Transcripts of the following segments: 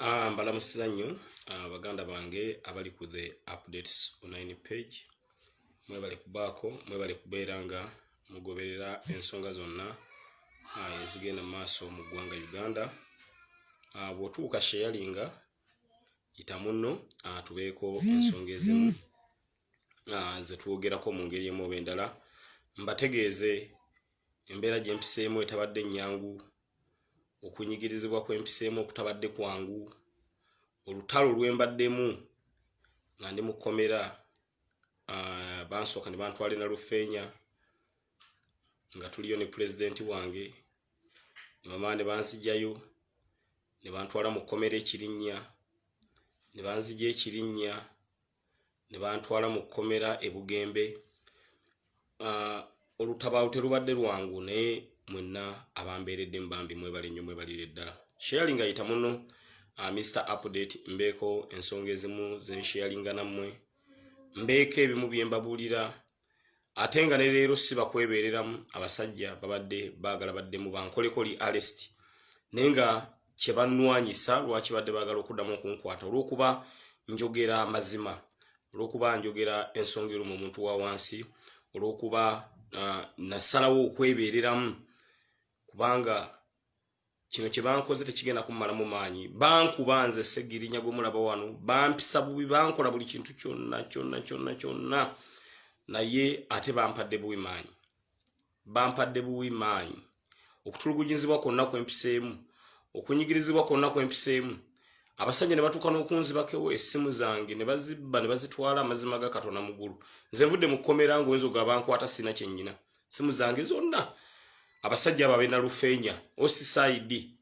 Mbalamusiza nnyo baganda bange abali ku the updates online page. Mwebale kubaako, mwebale kubeeranga mugoberera ensonga zonna ezigenda maaso mu ggwanga Uganda. Bw'otuuka sharinga yita munno tubeeko ensonga ezimu ze twogerako mu ngeri emu oba endala. Mbategeeze embeera gye mpiseemu etabadde nnyangu, okunyigirizibwa kw'empiseemu okutabadde kwangu, olutalo lwembaddemu nga ndi mu kkomera bansooka ne bantwala na Lufeenya nga tuliyo ne pulezidenti wange, ne bamala ne banzijjayo ne bantwala mu kkomera Ekirinnya, ne banzijja Ekirinnya ne bantwala mu kkomera e Bugembe. Olutabalo terubadde lwangu naye mwenna abambeeredde mbambi mwebale nnyo, mwebalire ddala. Sharinga yita muno Mr. Update mbeeko ensonga ezimu ze sharinga nammwe, mbeeko ebimu bye mbabuulira ate nga ne leero si bakwebeereramu. Abasajja babadde baagala baddemu bankoleko li arrest naye nga kye bannwanyisa lwaki badde baagala okuddamu okunkwata olw'okuba njogera amazima, olw'okuba njogera ensonga erumu omuntu wa wansi, olw'okuba nasalawo okwebeereramu kubanga kino kye bankoze tekigenda kummalamu maanyi. Bankuba nze Ssegirinya gwe mulaba wano, bampisa bubi, bankola buli kintu kyonna naye ate bampadde buwi maanyi, bampadde buwi maanyi. Okutulugunyizibwa kwonna kwempiseemu, okunyigirizibwa kwonna kwempiseemu, abasajja ne batuuka n'okunzibakewo essimu zange ne bazibba ne bazitwala amazima ga Katonda mu ggulu. Nze nvudde mu kkomera ng'oyinza ogaba bankwata sina kyennyina, essimu zange zonna. Abasajja abo ab'e Lufeenya Osiside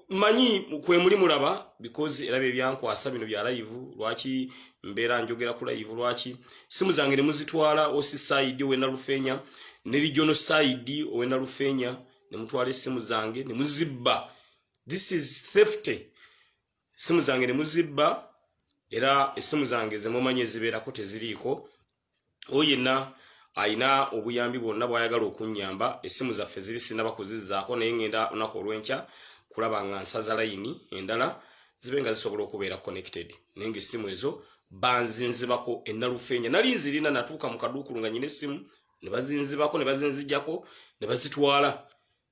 manyi kwe muli mulaba because era bye byankwasa bino bya live. Lwaki mbeera njogera ku live? Lwaki simu zange ne muzitwala Osiside we na Lufeenya ne Regional Side we na Lufeenya ne mutwala essimu zange ne muzibba. This is theft. Simu zange ne muzibba era essimu zange ze mumanyi ezibeerako teziriiko. Oyenna aina obuyambi bwonna bwayagala okunnyamba, essimu zaffe ziri sinaba kuzizzaako naye ngenda olunaku olw'enkya kulaba nga nsaza layini endala zibe nga zisobola okubeera connected. Naye ng'essimu ezo banzinzibako e Nalufeenya. Nali nzirina natuuka mu kaduukulu nga nyina essimu ne bazinzibako ne bazinzijjako ne bazitwala.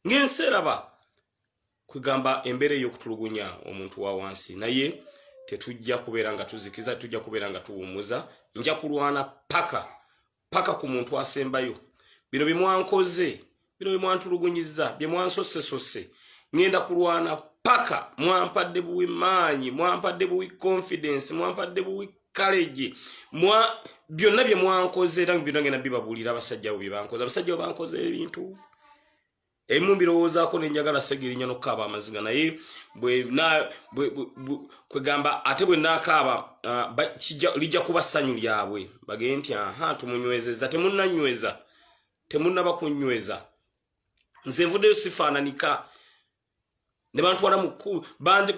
Ng'enseeraba kwegamba embeera ey'okutulugunya omuntu wa wansi, naye tetujja kubeera nga tuzikiza, tujja kubeera nga tuwummuza. Nja kulwana paka ku muntu asembayo. Bino bye mwankoze, bino bye mwantulugunyizza, bye mwansose, ngenda kulwana paka. Mwampadde buwi maanyi, mwampadde buwi confidence, mwampadde buwi courage, byonna bye mwankoze era bino ngenda bibabuulira abasajja bo bye bankoze. Abasajja bo bankoze ebintu ebimu mbirowoozaako ne njagala Ssegirinya n'okukaaba amaziga, naye kwegamba ate bwe naakaaba lijja kuba ssanyu lyabwe bagende nti tumunywezezza. Temunnanyweza, temunnaba kunnyweza. Nze nvuddeyo sifaananika. Ne bantwala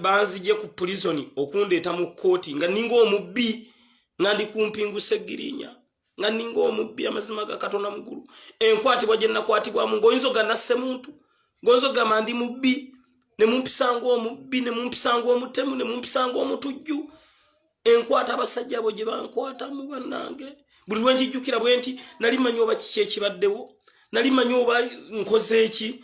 banzijje ku prison okundeeta mu kkooti nga ninga omubbi, nga ndi kumpingu Ssegirinya, nga ninga omubbi amazima ga Katonda mu ggulu. Enkwatibwa gye nakwatibwamu ng'oyinza ogannasse muntu, ng'oyinza ogamba ndi mubbi, ne mumpisanga omubbi, ne mumpisanga omutemu, ne mumpisanga omutujju. Enkwata abasajja abo gye bankwatamu bannange, buli lwe njijjukira bwe nti nali manyi oba kiki ekibaddewo, nali manyi oba nkoze eki.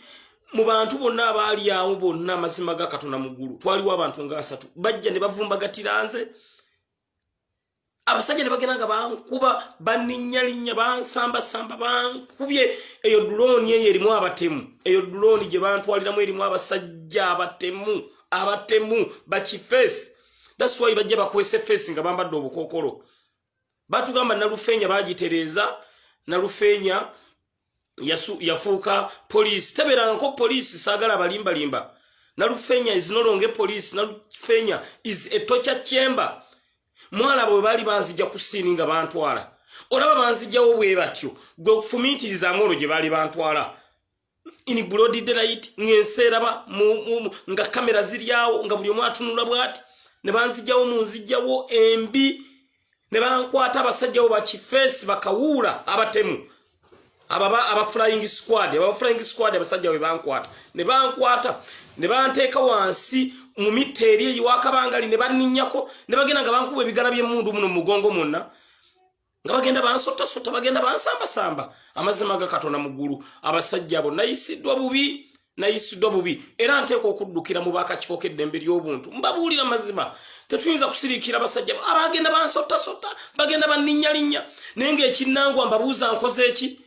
Mu bantu bonna abaali awo bonna amazima ga Katonda mu ggulu twaliwo abantu nga 3 bajja ne bavumbagatira nze. Abasajja ne bagenda nga bankuba, banninnyalinya, bansamba, bankubye. Eyo drone eyo erimu abatemu, eyo drone gye bantwaliramu erimu abasajja abatemu bakifeesi. That's why bajja bakwese face nga bambadde obukookolo. Batugamba Nalufeenya bagitereeza, Nalufeenya yafuuka police. Tebeeranko police, saagala balimbalimba. Nalufeenya is no longer police. Nalufeenya is a torture chamber. Mwalaba bwe baali banzijja ku ssiini nga bantwala, olaba banzijjawo bwe batyo, gwe okufumiitiriza ng'olwo gye baali bantwala in broad daylight, ng'enseeraba nga kamera ziri awo nga buli omu atunula bw'ati. Ne banzijjawo mu nzijjawo embi, ne bankwata abasajjawo bakifeesi bakawuula abatemu, aba flying squad abasajja bwe bankwata, ne bankwata ne banteeka wansi mu miteri eyo wakabangali ne baninnyako ne bagenda nga bankuba ebigala by'emmundu muno mugongo monna nga bagenda bansota bagenda bansamba amazima ga Katonda mu ggulu abasajja abo nayisiddwa bubi era nteeka okuddukira mu bakakiko k'eddembe ly'obuntu mbabuulira mazima tetuyinza kusiriikira abasajja abagenda bansota bagenda baninnya naye ng'ekinnangwa mbabuuza nkoze eki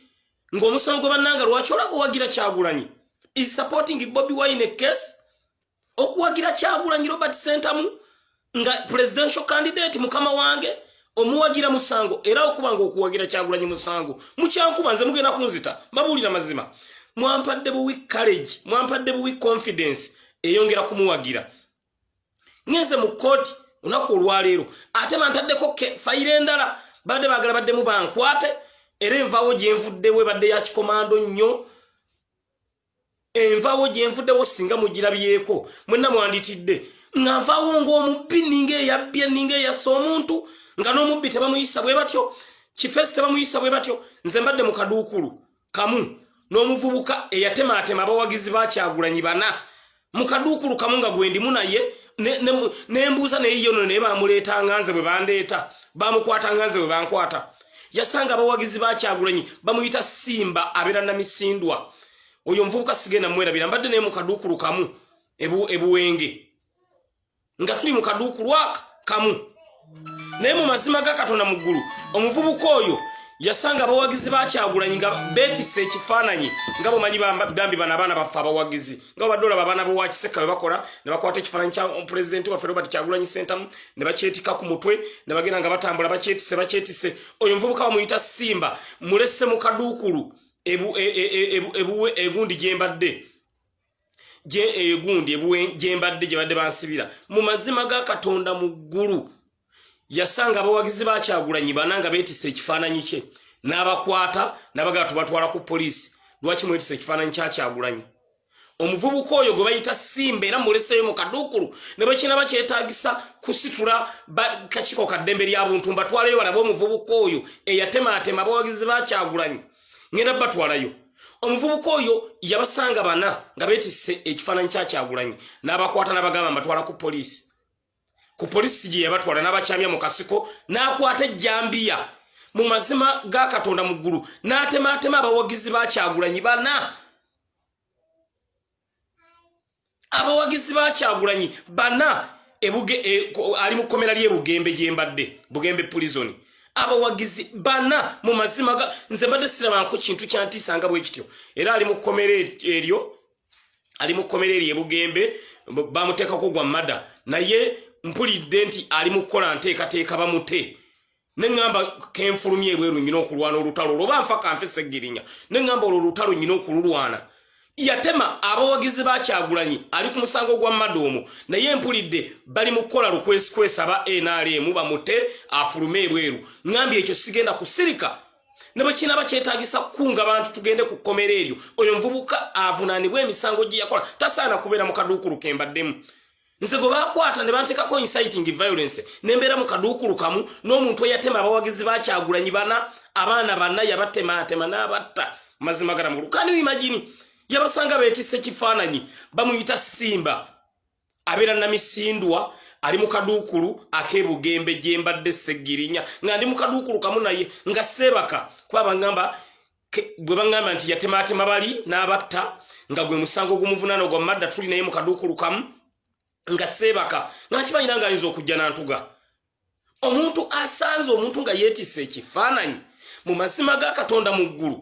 ng'omusango bannanga lwaki owagira Kyagulanyi is supporting Bobi Wine case okuwagira Kyagulanyi Robert Sentamu nga presidential candidate mukama wange omuwagira musango era okubanga okuwagira Kyagulanyi musango mukyankuba nze mugenda kunzita mbabuulira mazima mwampadde buwi courage mwampadde buwi confidence eyongera kumuwagira ngenze mu court unaku olwaleero ate bantaddeko fayire endala badde bagala badde mu bankwate era envawo gyenvuddewe badde ya kikomando nnyo envawo gyenvuddewo singa mugirabyeko mwenna mwanditidde nga nvawo ng'omubbi ninga eyabbye ninga eyassa omuntu nga n'omubbi tebamuyisa bwe batyo kifesi tebamuyisa bwe batyo nze mbadde mu kaduukulu kamu n'omuvubuka eyatemaatema abawagizi ba Kyagulanyi bana mu kaduukulu kamu nga gwendimu naye nembuuza naye yono naye bamuleetanga nze bwe bandeeta bamukwatanga nze bwe bankwata yasanga abawagizi ba Kyagulanyi bamuyita Simba abeera Namisindwa oyo mvubuka sigenda mwerabira mbadde naye mu kaduukulu kamu ebuwenge nga tuli mu kaduukulu kamu naye mu mazima ga Katonda mu ggulu omuvubuka oyo yasanga abawagizi ba Kyagulanyi nga beetisse ekifaananyi nga bomanyi bambi bana abaana baffe abawagizi nga badde babana bo wakiseka we bakola ne bakwata ekifaananyi kya pulezidenti waffe Robert Kyagulanyi Sentamu ne bakyetika ku mutwe ne bagenda nga batambula bakyetise oyo muvubuka bamuyita Simba mulese mu kaduukulu egundi gyembadde gyembadde gye badde bansibira mu mazima ga Katonda mu ggulu yasanga abawagizi ba Kyagulanyi bananga beetisse ekifaananyi kye n'abakwata n'abagala tubatwala ku poliisi lwaki mwetisse ekifaananyi kya Kyagulanyi omuvubuka oyo gwe bayita Simba era muleseyo mu kaduukulu ne bakina bakyetaagisa kusitula kakiiko kaddembe lya buntu mbatwalayo balabe omuvubuka oyo eyatemaatema abawagizi ba Kyagulanyi ngenda batwalayo omuvubuka oyo yabasanga bana nga beetisse ekifaananyi kya Kyagulanyi n'abakwata n'abagamba mbatwala ku poliisi gye yabatwala n'abakyamya mu kasiko n'akwata ejjambiya mu mazima ga Katonda mu ggulu n'atemaatema abawagizi ba Kyagulanyi bana abawagizi ba Kyagulanyi bana ali mu kkomera ly'ebugembe gyembadde bugembe prison abawagizi bana mu mazima ga nze mbadde sirabanko kintu kyantiisanga bwe kityo era ali mu kkomera eryo ebugembe bamuteekako gwa mada naye mpulidde nti ali mu kukola nteekateeka bamute neŋŋamba kenfulumya ebweru nnyina okulwana olutalo olwo banfa kanfe Seggirinya neŋŋamba olwo olutalo nnyina okululwana yatema abawagizi ba Kyagulanyi ali ku musango gwa Madoomo naye mpulidde bali mu kukola lukwesikwesi aba NRM bamute afulume ebweru ŋŋambye ekyo sigenda kusirika ne bakina bakyetaagisa kukunga abantu tugende ku kkomera eryo oyo nvubuka avunaanibwa emisango gye yakola tasaana kubeera mu kaduukulu kembaddemu nze gwe bakwata ne banteekako inciting violence nembeera mu kaduukulu kamu n'omuntu eyatema abawagizi ba Kyagulanyi bana abaana bana yabatemaatema n'abatta mazima gala mugulu kandi imagine yabasanga beetisse ekifaananyi bamuyita Simba abeera Namisindwa ali mu kaduukulu ak'ebugembe gyembadde Seggirinya nga ndi mu kaduukulu kamu naye nga Seebaka kuba bwe baŋŋamba nti yatemaatema bali n'abatta nga gwe musango gumuvunaano gwa madda tuli naye mu kaduukulu kamu nga Seebaka nakimanyira nga ayinza okujja n'antuga omuntu asanze omuntu nga yeetisse ekifaananyi mu mazima ga Katonda mu ggulu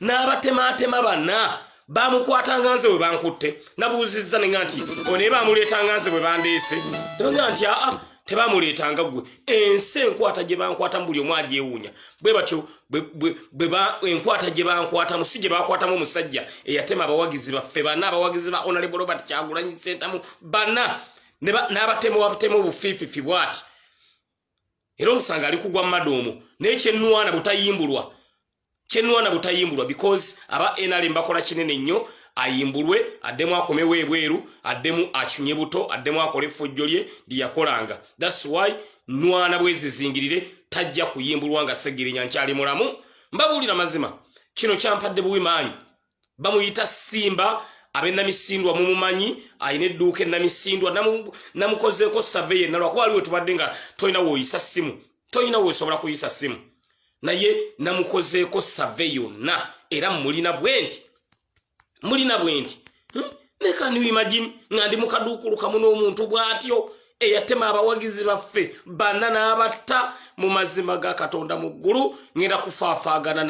n'abatemaatema bana bamukwatanga nze bwe bankutte nabuuzizza nenga nti one bamuleetanga nze bwe bandeese nebanga nti tebamuleetanga gwe ensi enkwata gye bankwata mu buli omu agyewuunya bwe batyo enkwata gye bankwatamu si gye bakwatamu omusajja eyatema abawagizi baffe bana abawagizi ba Honorable Robert Kyagulanyi Sentamu bana n'abatema obufiififi bwati era omusanga ali kugwa Madoomo naye kyennuwaana butayimbulwa because aba NRM bakola kinene nnyo ayimbulwe addemu akomewo ebweru addemu akyunye buto addemu akole effujjo lye lyeyakolanga that's why nwana bwezizingirire tajja kuyimbulwa nga Seggirinya nkyali mulamu mbabuulira mazima kino kyampadde buwi maanyi bamuyita Simba abe namisindwa mumumanyi ayine edduuka namisindwa namukozeeko survey nalwakuba aliwe tubadde nga toyina woyisa simu toyina wosobola kuyisa simu naye namukozeeko survey yonna era mulina bwenti neka ni imagine nga ndi mukaduukulu kamu n'omuntu bw'atyo eyatema abawagizi baffe banna n'abatta mu mazima ga Katonda mu ggulu ngenda kufaafaagana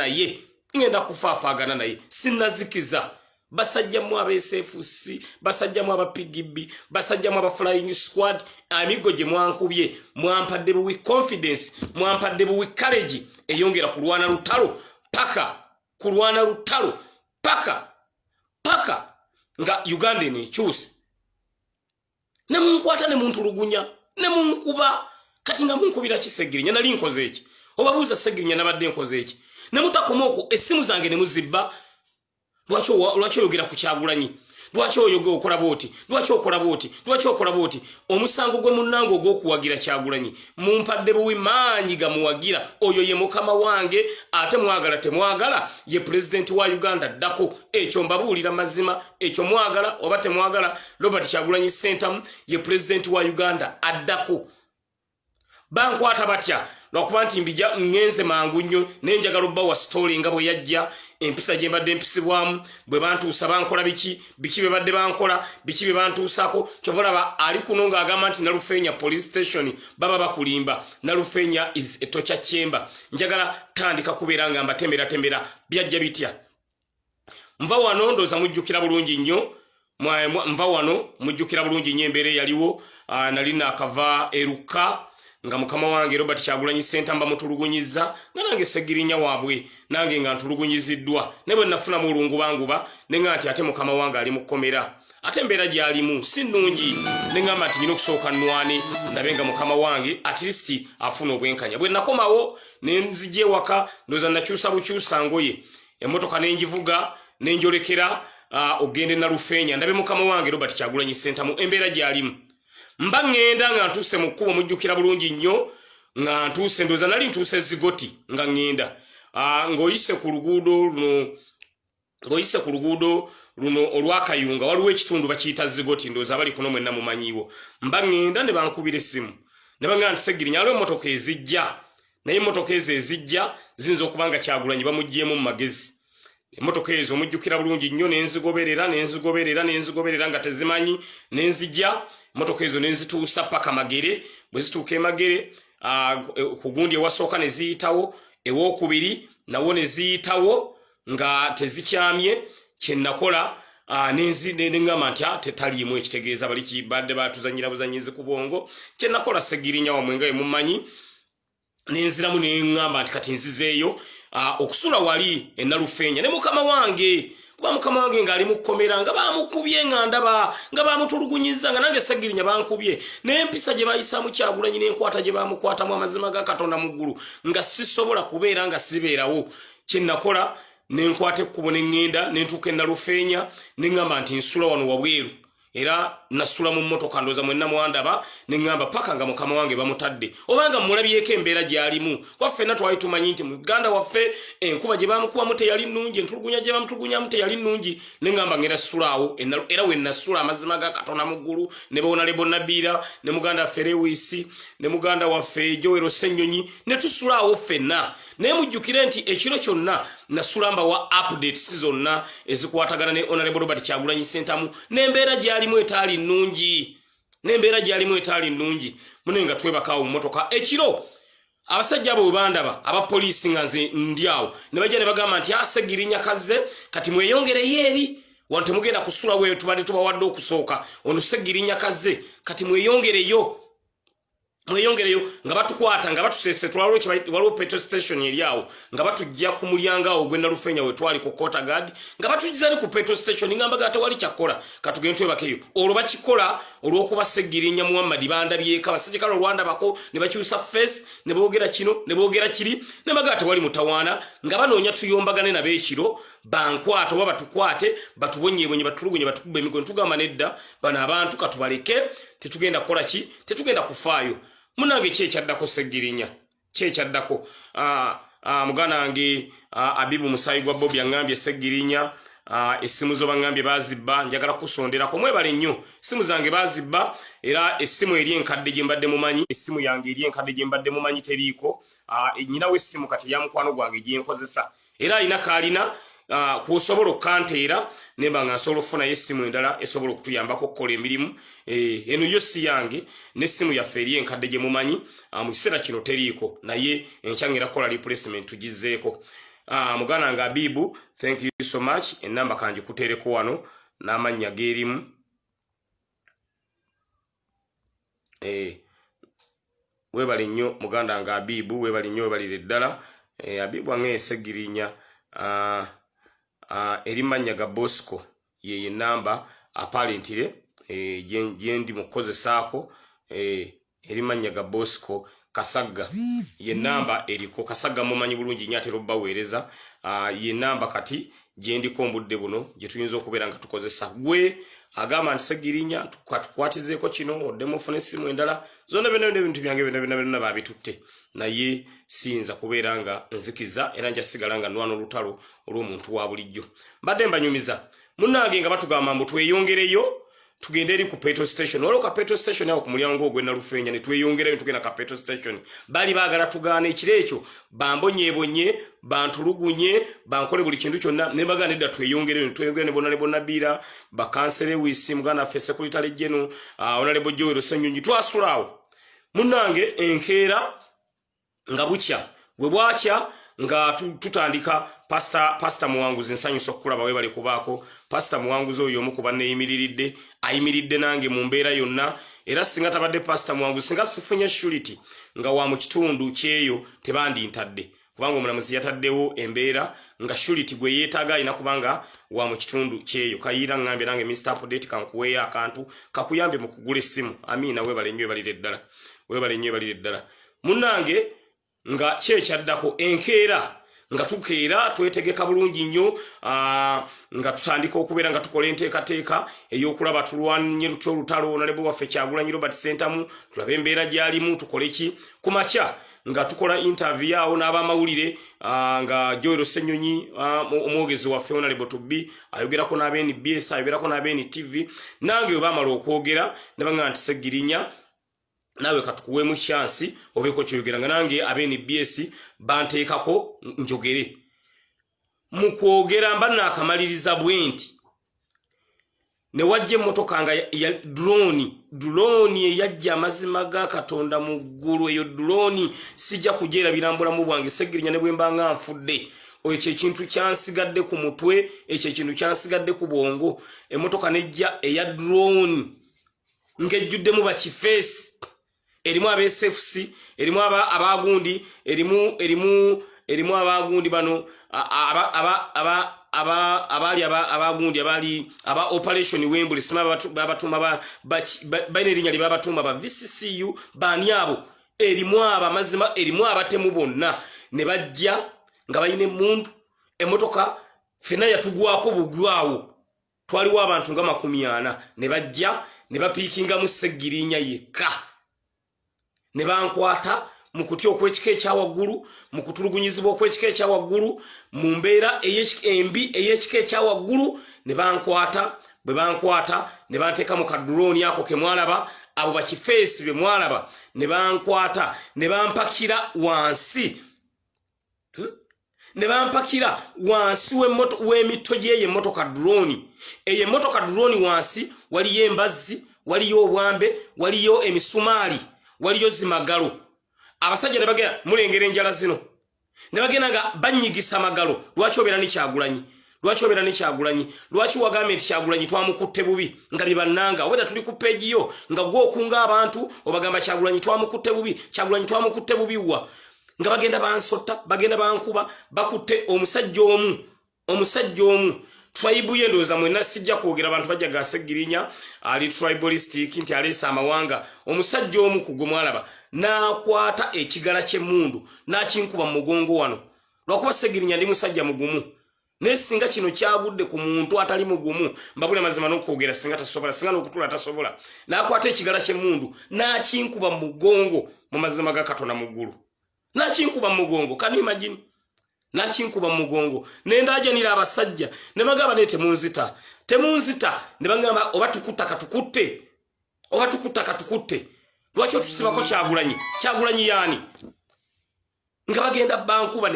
naye sinnazikiza basajjamu aba SFC basajjamu aba PGB basajjamu aba Flying Squad amigo gye mwankubye mwampadde buwi confidence mwampadde buwi courage eyongera kulwana lutalo paka nga Uganda ne choose ne munkwata ne muntu lugunya ne munkuba kati nga munkubira Kisegirinya nali nkoze eki obabuuza Segirinya nabadde nkoze eki ne mutakomoko essimu zange ne muzibba lwaki oyogera ku Kyagulanyi lwaki oyogera okola booti omusango gwe munnange ogw'okuwagira Kyagulanyi mumpadde buwi maanyi gamuwagira oyo ye mukama wange ate mwagala temwagala ye president wa Uganda ddako ekyo mbabuulira mazima ekyo mwagala oba temwagala Robert Kyagulanyi Ssentamu ye president wa Uganda addako bankwata batya lwakuba nti mbija ngenze mangu nnyo nenjagala obba wa story nga bwe yajja empisa gye mbadde mpisibwamu bwe bantuusa bankola biki be badde bankola biki be bantuusako kyovolaba ali kuno ng'agamba nti Nalufeenya police station baba bakulimba Nalufeenya is a torture chamber njagala tandika kubeera nga mbatembera byajja bitya nva wano ndoza mujjukira bulungi nnyo embeera yaliwo nali nakava eruka nga mukama wange Robert Kyagulanyi Ssentamu bamutulugunyiza nga nange Segirinya waabwe nange nga ntulugunyiziddwa ne bwe nafuna mu lungu banguba ne ngati ate mukama wange ali mukomera ate embeera gy'alimu si nnungi ne ngamba nti nyina okusooka nnwane ndabe nga mukama wange at least afuna obwenkanya bwe nakomawo ne nzija ewaka ndoza nakyusa bukyusa ngoye emmotoka nenjivuga nenjolekera ogende Nalufeenya ndabe mukama wange Robert Kyagulanyi Ssentamu embeera gy'alimu mba ngenda nga ntuuse mu kkubo mujjukira bulungi nnyo nga ntuuse ndoza nali ntuuse Zigoti nga ngenda ng'oyise ku luguudo luno olwakayunga waliwo ekitundu bakiyita Zigoti ndoza abali kuno mwenna mumanyiiwo mba ngenda ne bankubira essimu ne bangamba nti Segirinya waliwo emmotoka ezijja naye emmotoka ezo ezijja ziyinza okuba nga Kyagulanyi bamuggyemu mu magezi emmotoka ezo omujjukira bulungi nnyo nenzigoberera nga tezimanyi nenzijja emmotoka ezo nenzituusa paka Magere bwe zituuka Magere ku gundi ewasooka ne ziyitawo ewookubiri nawo ne ziyitawo nga tezikyamye kyennakola nengamba nti tetaliimu ekitegeeza bali badde batuzanyira buzanyizi ku bwongo kyennakola Segirinya wamwe nga emumanyi nenziramu nengamba nti kati nzizeeyo okusula wali Nalufeenya ne mukama wange kuba mukama wange ng'ali mu kkomera nga bamukubye nga ndaba nga bamutulugunyiza nga nange Segirinya bankubye n'empisa gye bayisaamu Kyagulanyi n'enkwata gye bamukwatamu amazima ga Katonda mu ggulu nga sisobola kubeera nga sibeerawo kyennakola nenkwata ekkubo nengenda nentuuka Nalufeenya nengamba nti nsula wano wabweru era nasula mu mmotoka ndoza mwenna mwandaba nengamba paka nga mukama wange bamutadde obanga mulabyeko embeera gy'alimu waffe na twali tumanyi nti mu Uganda waffe enkuba gye bamukubamu teyali nnungi entulugunya gye bamutulugunyamu teyali nnungi nengamba ngenda sulaawo era we nasula amazima ga Katonda mu ggulu ne Bonalebo Nabiira ne muganda waffe Lewisi ne muganda waffe Joero Ssennyonyi ne tusulaawo ffenna naye mujjukire nti ekiro kyonna nasulamba wa update zonna ezikwatagana ne Honorable Robert Kyagulanyi Ssentamu n'embeera gy'alimu etaali nnungi munenga twebakaawo mu mmotoka ekiro abasajja abo bandaba abapoliisi nga nze ndyawo ne bajja ne bagamba nti Segirinya kazze kati mweyongereyo eri wano temugenda kusula we tubadde tubawadde okusooka ono Segirinya kazze kati mweyongereyo nga batukwata nga batusese waliwo petrol station eryawo nga batujja ku mulyango awo gwe Nalufeenya we twali ku Kota Guard nga batujja ne ku petrol station ngamba gata wali kyakola katugende twebakeyo olwo bakikola olw'okuba Segirinya Muhammad bandabyeka basajjakala olwandabako ne bakyusa face ne boogera kino ne boogera kiri ne bagata wali mutawaana nga banoonya tuyombagane nab'ekiro bankwata oba batukwate batubonyebonye batulugunye batukubbe emikono tugamba nedda bano abantu katubaleke tetugenda kukola ki tetugenda kufaayo munange kyekyaddako Segirinya kyekyaddako muganda wange Abibu Musayi gwa Bobi angambye Segirinya essimu zo bangambye bazibba njagala kusonderako mwebale nnyo essimu zange bazibba era essimu eri enkadde gye mbadde mumanyi essimu yange eri enkadde gye mbadde mumanyi teriiko nnyinawo essimu kati ya mukwano gwange gye nkozesa era alina kaalina kusobola okukanteera nemba nga nsobola okufunayo essimu endala esobola okutuyambako okukola emirimu eno yo si yange n'essimu yaffe eri enkadde gye mumanyi mu kiseera kino teriiko naye enkyangera kukola replacement tugizeeko mugana nga Abibu thank you so much enamba kanje kuteereko wano n'amannya geerimu webale nnyo muganda nga Abibu webale nnyo webalire ddala Abibu wange esegirinya erimanya ga Bosco ye namba apparently je ndi mukozesaako erimanya ga Bosco Kasaga ye namba eriko Kasaga mumanyi bulungi nyatero baweereza ye namba kati je ndi kombudde buno je tuyinza okubeera nga tukozesa gwe agamba nsegirinya tukwatizeeko kino odemofone simu endala zonna bene bintu byange bene babitutte naye siyinza kubeera nga nzikiza era nja sigala nga nwana olutalo olw'omuntu wa bulijjo mbadde mbanyumiza munnange nga batugamba mbu tweyongereyo tugende eri ku petrol station waliwo ka petrol station awo ku mulyango ogw'e Nalufenya ne tweyongereyo tugenda ka petrol station bali baagala tugaana ekiro ekyo bambonyebonye bantulugunye bankole buli kintu kyonna ne bagana edda tweyongereyo ne bonna bira bakansere wisi muganda ffe secretary general honorable Joel Ssenyonyi twasulaawo munnange enkeera nga bukya bwe bwakya nga tutandika Pastor Muwanguzi nsanyusa okulaba we bali kubaako Pastor Muwanguzi oyo omu ku banneeyimiriridde ayimiridde nange mu mbeera yonna era singa tabadde Pastor Muwanguzi singa sifunye surety nga wa mu kitundu kyeyo tebandintadde kubanga omulamuzi yataddewo embeera nga surety gwe yeetaaga alina kubanga wa mu kitundu kyeyo kayiira ngambye nange Mr. Update kankuweeyo akantu kakuyambye mu kugula essimu amiina webale nnyo ebalire ddala munnange nga kyekyaddako enkeera nga tukeera twetegeka bulungi nnyo nga tutandika okubeera nga tukola enteekateeka ey'okulaba tulwanye lutyo olutalo nalebo waffe Kyagulanyi Robert Sentamu tulabe embeera gy'alimu tukole ki ku makya nga tukola interview awo n'abamawulire nga Joel Ssenyonyi omwogezi waffe Honorable Tubbi ayogerako n'ab'NBS ayogerako n'ab'NTV nange we baamala okwogera ne bangamba nti Segirinya nawe katukuwemu chance obeko kyoyogera nga nange ab'NBS banteekako njogere mu kwogera mba nakamaliriza bwenti ne wajje motoka nga ya drone eyajja amazima ga Katonda mu ggulu eyo drone sijja kujera birambula mu bwange Segirinya ne bwemba nga nfudde ekyo ekintu kyansigadde ku mutwe ekyo ekintu kyansigadde ku bwongo emotoka nejja eya drone ngejjuddemu bakifeesi erimu abSFC erimu abagundi erimu abagundi bano abali abagundi abali aba operation Wembley sima babatuma bane linya libabatuma ba VCCU bani abo erimu abamazima erimu abatemu bonna ne bajja nga bayine mundu emotoka fena yatugwako bugwawo twaliwo abantu nga 40 ne bajja ne bapikinga mu Segirinya yekka ne bankwata mu kutyo okwekika ekya waggulu mu kutulugunyizibwa okwekika ekya waggulu mu mbeera embi ey'ekika ekya waggulu ne bankwata bwe bankwata ne banteeka mu kadroni ako ke mwalaba abo bakifeesi be mwalaba ne bankwata ne bampakira wansi ne bampakira wansi w'emito gy'eyo emmotoka droni eyo emmotoka droni wansi waliyo embazzi waliyo obwambe waliyo emisumaali waliyo zimagalo abasajja ne bagenda mulengera enjala zino ne bagenda nga banyigisa magalo lwaki obeera ne Kyagulanyi lwaki wagambye nti Kyagulanyi twamukutte bubi nga bibannanga weda tuli ku page yo nga gwo okunga abantu obagamba Kyagulanyi twamukutte bubi wa nga bagenda bansota bagenda bankuba bakutte omusajja omu tribe yendoza mwenna sijja kwogera abantu bajja ga Segirinya ali tribalistic nti alesa amawanga omusajja omu kugwe mwalaba nakwata ekigala ky'emmundu nakinkuba mu mugongo wano lwakuba Segirinya ndi musajja mugumu nesinga kino kyagudde ku muntu atali mugumu mbabule mazima n'okwogera singa n'okutula tasobola nakwata ekigala ky'emmundu nakinkuba mu mugongo mu mazima ga Katonda mu ggulu nakinkuba mu mugongo can you imagine nakinkuba mu mugongo nendajanira abasajja ne bagaba ne temunzita ne bagamba oba tukutta katukutte lwaki otusibako Kyagulanyi yani nga bagenda bankuba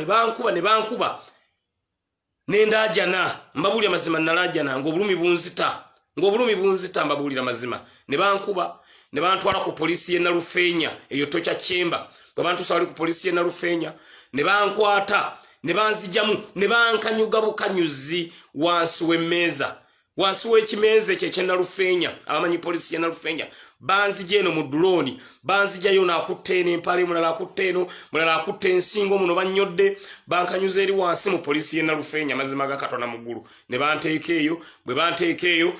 nendajana mbabulira mazima nalajana ng'obulumi bunzita mbabulira mazima ne bankuba ne bantwala ku polisi ye Nalufeenya eyo Torture Chamber bwe bantusali ku polisi ye Nalufeenya ne bankwata ne banzijamu ne bankanyuga bukanyuzi wansi w'emmeeza wansi w'ekimeeza ekye Nalufeenya abamanyi polisi ye Nalufeenya banzije eno mu drone banzijayo nakutte n'empale mulala akutte eno mulala akutte ensingo muno banyodde bankanyuza eri wansi mu polisi ye Nalufeenya mazima ga Katonda muggulu ne banteeka eyo bwe banteeka eyo